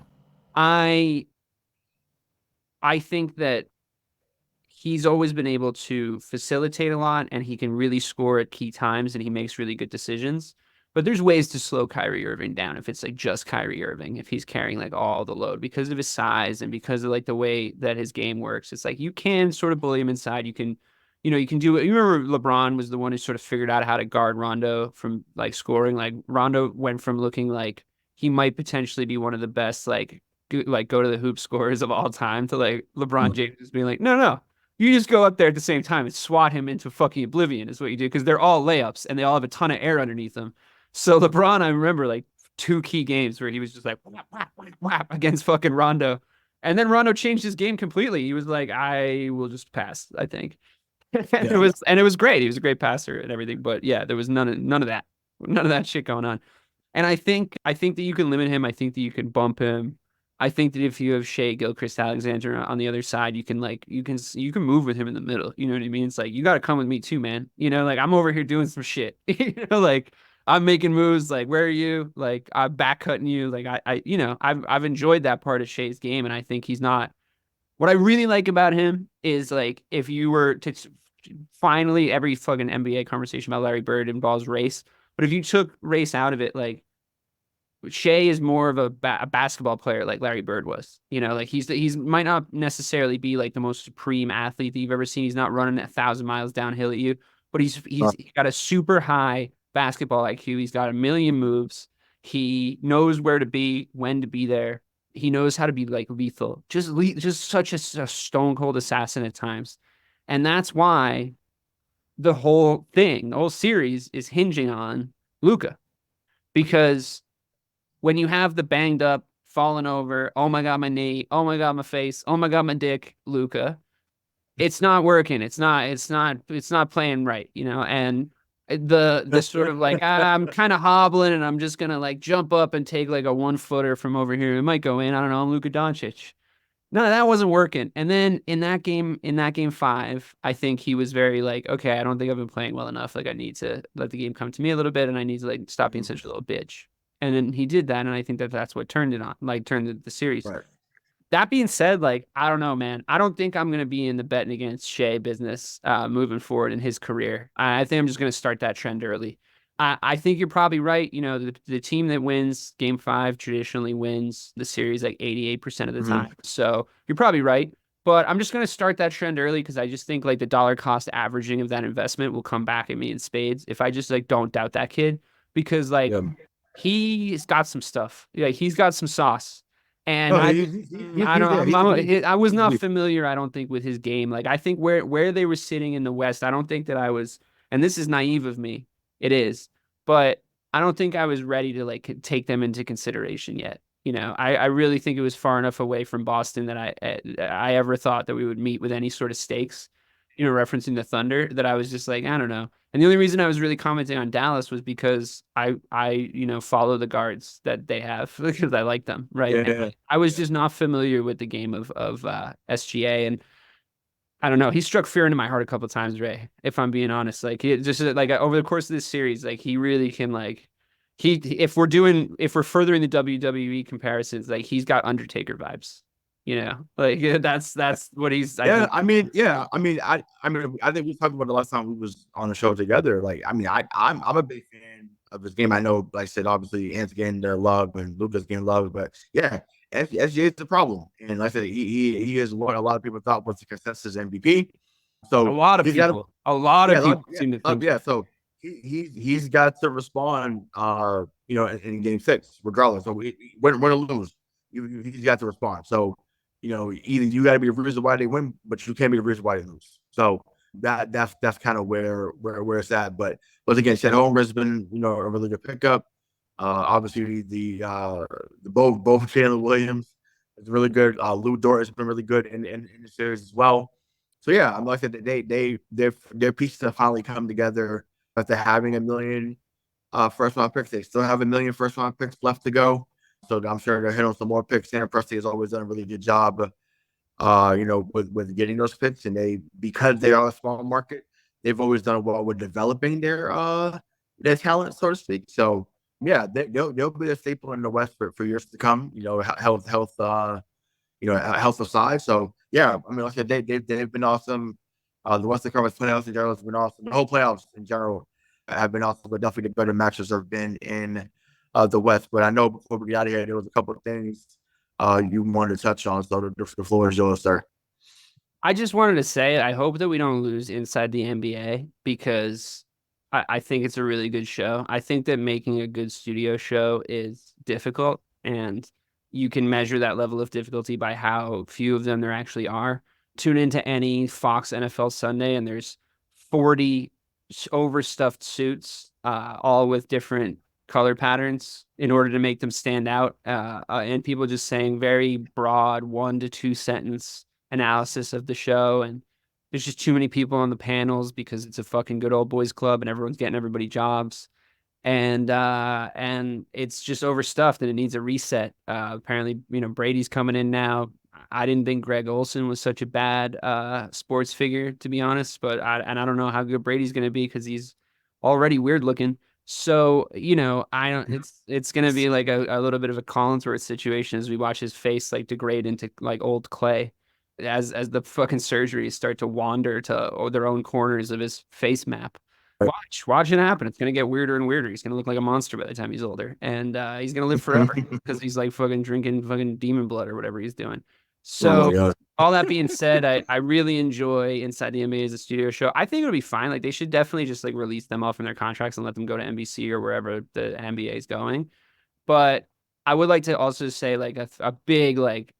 I think that he's always been able to facilitate a lot, and he can really score at key times, and he makes really good decisions. But there's ways to slow Kyrie Irving down if it's like just Kyrie Irving, if he's carrying like all the load because of his size and because of like the way that his game works. It's like you can sort of bully him inside. You can do it. You remember LeBron was the one who sort of figured out how to guard Rondo from like scoring. Like Rondo went from looking like he might potentially be one of the best like go to the hoop scorers of all time to like LeBron James just being like, no. You just go up there at the same time and swat him into fucking oblivion is what you do because they're all layups and they all have a ton of air underneath them. So LeBron, I remember like 2 key games where he was just like whap, whap, whap, whap, against fucking Rondo. And then Rondo changed his game completely. He was like, I will just pass, I think. And it was great. He was a great passer and everything. But yeah, there was none of that. None of that shit going on. And I think that you can limit him. I think that you can bump him. I think that if you have Shea Gilchrist-Alexander on the other side, you can move with him in the middle. You know what I mean? It's like you got to come with me too, man. Like I'm over here doing some shit. Like I'm making moves. Like where are you? Like I'm back cutting you. Like I've enjoyed that part of Shea's game, and I think he's not. What I really like about him is like if you were to finally every fucking NBA conversation about Larry Bird involves race, but if you took race out of it, like Shea is more of a basketball player like Larry Bird was. Like he's might not necessarily be like the most supreme athlete that you've ever seen. He's not running 1,000 miles downhill at you, but he's got a super high basketball IQ. He's got a million moves. He knows where to be, when to be there. He knows how to be like lethal. Just such a stone cold assassin at times, and that's why the whole thing, the whole series, is hinging on Luka because when you have the banged up, falling over, oh my god, my knee, oh my god, my face, oh my god, my dick, Luka, it's not working. It's not playing right, and the sort of like I'm kind of hobbling and I'm just gonna like jump up and take like a 1-footer from over here. It might go in. I don't know. I'm Luka Doncic. No, that wasn't working. And then in that game 5, I think he was very like, okay, I don't think I've been playing well enough. Like I need to let the game come to me a little bit, and I need to like stop being such a little bitch. And then he did that, and I think that that's what turned it on, like turned the series. Right. That being said, like I don't know, man. I don't think I'm gonna be in the betting against Shea business moving forward in his career. I think I'm just gonna start that trend early. I think you're probably right. The team that wins Game 5 traditionally wins the series like 88% of the time. So you're probably right. But I'm just gonna start that trend early because I just think like the dollar cost averaging of that investment will come back at me in spades if I just like don't doubt that kid because like Yeah. he's got some stuff. Yeah, he's got some sauce. And No, I I he's there. don't I was not He's familiar, I don't think, with his game. Like I think where they were sitting in the West, I don't think that I was, and this is naive of me. It is, but I don't think I was ready to like take them into consideration yet. I really think it was far enough away from Boston that I ever thought that we would meet with any sort of stakes, referencing the Thunder, that I was just like, I don't know. And the only reason I was really commenting on Dallas was because I follow the guards that they have because I like them, right? And yeah. I was just not familiar with the game of SGA, and I don't know. He struck fear into my heart a couple of times, Ray. If I'm being honest, like he just like over the course of this series, like he really can like if we're furthering the WWE comparisons, like he's got Undertaker vibes. Like that's what he's. I Yeah, think. I mean, yeah, I think we talked about the last time we was on the show together. Like, I mean, I'm a big fan of his game. I know, like I said, obviously, Ant's getting their love and Luka's getting love, but yeah, SGA is the problem. And like I said, he is what a lot of people thought was the consensus MVP. A So lot of he's got to, people, a lot yeah, of people seem to think yeah. So he's got to respond, in game 6, regardless. So win or lose, he's got to respond. So either you got to be the reason why they win, but you can't be the reason why they lose. So that's kind of where it's at. But again, Chet Holmgren has been a really good pickup. Obviously the both Jalen Williams is really good. Lou Dort has been really good in the series as well. So yeah, I'm like I said, their pieces have finally come together after having a million first round picks. They still have a million first round picks left to go. So I'm sure they're hitting some more picks. Sam Presti has always done a really good job, with getting those picks. And because they are a small market, they've always done well with developing their talent, so to speak. So yeah, they'll be a staple in the West for years to come. Health aside. So yeah, I mean, like I said, they've been awesome. The Western Conference playoffs in general has been awesome. The whole playoffs in general have been awesome, but definitely the better matches have been in the West. But I know before we get out of here, there was a couple of things you wanted to touch on. So the floor is yours, sir. I just wanted to say I hope that we don't lose inside the NBA because I think it's a really good show. I think that making a good studio show is difficult, and you can measure that level of difficulty by how few of them there actually are. Tune into any Fox NFL Sunday, and there's 40 overstuffed suits, all with different color patterns in order to make them stand out, and people just saying very broad 1 to 2 sentence analysis of the show, and there's just too many people on the panels because it's a fucking good old boys club and everyone's getting everybody jobs. and it's just overstuffed and it needs a reset. Apparently, Brady's coming in now. I didn't think Greg Olson was such a bad sports figure, to be honest, but I don't know how good Brady's going to be because he's already weird looking. So, I don't, it's going to be like a little bit of a Collinsworth situation as we watch his face like degrade into like old clay as the fucking surgeries start to wander to their own corners of his face map. Watch it happen. It's gonna get weirder and weirder. He's gonna look like a monster by the time he's older, and he's gonna live forever because he's like fucking drinking fucking demon blood or whatever he's doing. So, all that being said, I really enjoy Inside the NBA as a studio show. I think it'll be fine. Like they should definitely just like release them off from their contracts and let them go to NBC or wherever the NBA is going. But I would like to also say like a big like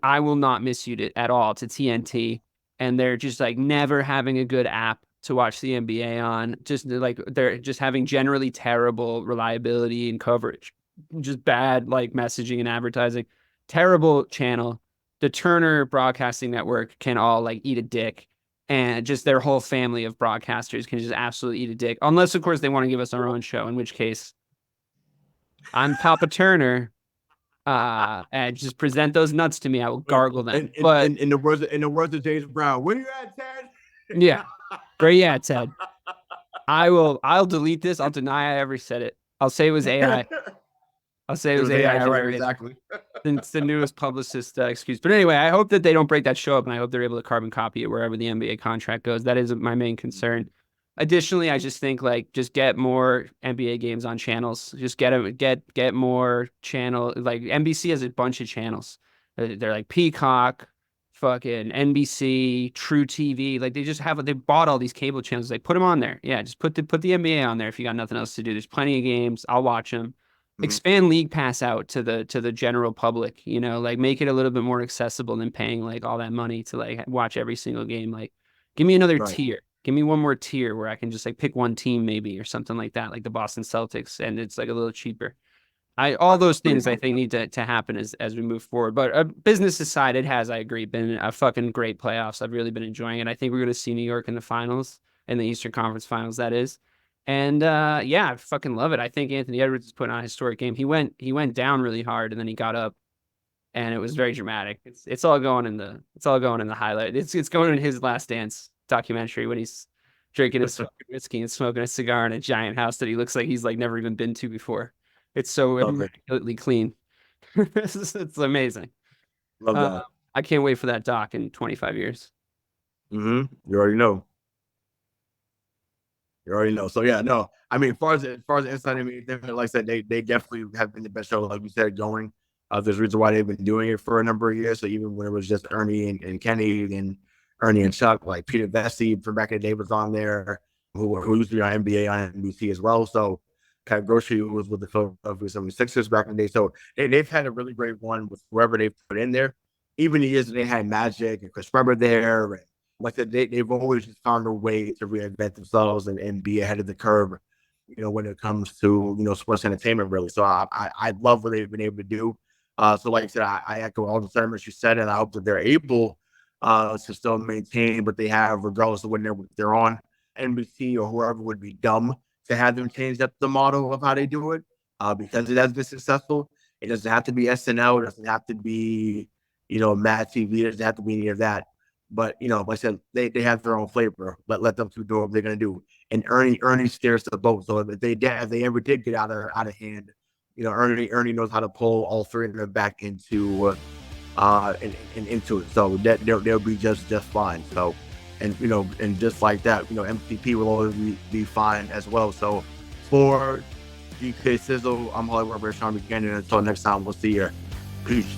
I will not miss you at all to TNT, and they're just like never having a good app to watch the NBA on. Just like they're just having generally terrible reliability and coverage, just bad like messaging and advertising, terrible channel. The Turner Broadcasting Network can all like eat a dick, and just their whole family of broadcasters can just absolutely eat a dick, unless of course they want to give us our own show, in which case I'm Papa Turner. And just present those nuts to me. I will gargle them. But in the words of Jayson Brown, where you at, Ted? Yeah, where you at, Ted? I'll delete this. I'll deny I ever said it. I'll say it was AI. I'll say it was AI. Right, exactly. It's the newest publicist excuse. But anyway, I hope that they don't break that show up, and I hope they're able to carbon copy it wherever the NBA contract goes. That is my main concern. Additionally, I just think like just get more NBA games on channels. Just get more channel. Like NBC has a bunch of channels. They're like Peacock, fucking NBC, True TV. Like they bought all these cable channels. They put them on there. Yeah, just put the NBA on there if you got nothing else to do. There's plenty of games. I'll watch them. Expand League Pass out to the general public. Like make it a little bit more accessible than paying like all that money to like watch every single game. Like give me another tier. Give me one more tier where I can just like pick one team maybe or something like that, like the Boston Celtics, and it's like a little cheaper. All those things I think need to happen as we move forward. But business aside, it has, I agree, been a fucking great playoffs. I've really been enjoying it. I think we're going to see New York in the finals, in the Eastern Conference Finals, that is. And yeah, I fucking love it. I think Anthony Edwards is putting on a historic game. He went down really hard and then he got up, and it was very dramatic. It's all going in the highlight. It's going in his Last Dance documentary when he's drinking his whiskey and smoking a cigar in a giant house that he looks like he's like never even been to before. It's so immaculately clean. It's amazing. Love that. I can't wait for that doc in 25 years. You already know. So yeah, no. I mean, as far as Inside NBA, like I said, they definitely have been the best show, like we said, going. There's a reason why they've been doing it for a number of years. So even when it was just Ernie and Kenny and Ernie and Chuck, like Peter Vesey from back in the day was on there, who used to be on NBA on NBC as well. So Pat Grocery was with the Philadelphia 76ers back in the day. So they've had a really great run with whoever they put in there. Even the years that they had Magic and Chris Webber there, and like I said, they've always just found a way to reinvent themselves and be ahead of the curve, when it comes to sports entertainment, really. So I love what they've been able to do. So like I said, I echo all the sentiments you said, and I hope that they're able to still maintain what they have, regardless of when they're on NBC or whoever. Would be dumb to have them change up the model of how they do it, because it has been successful. It doesn't have to be SNL. It doesn't have to be, Mad TV. It doesn't have to be any of that. But, like I said, they have their own flavor. Let them do what they're going to do. And Ernie steers the boat. So if they ever did get out of hand, Ernie knows how to pull all three of them back into into it. So that they'll be just fine. So, and just like that, MCP will always be fine as well. So for DK Sizzle, I'm Hollywood Ray and D.K. Until next time, we'll see you. Peace.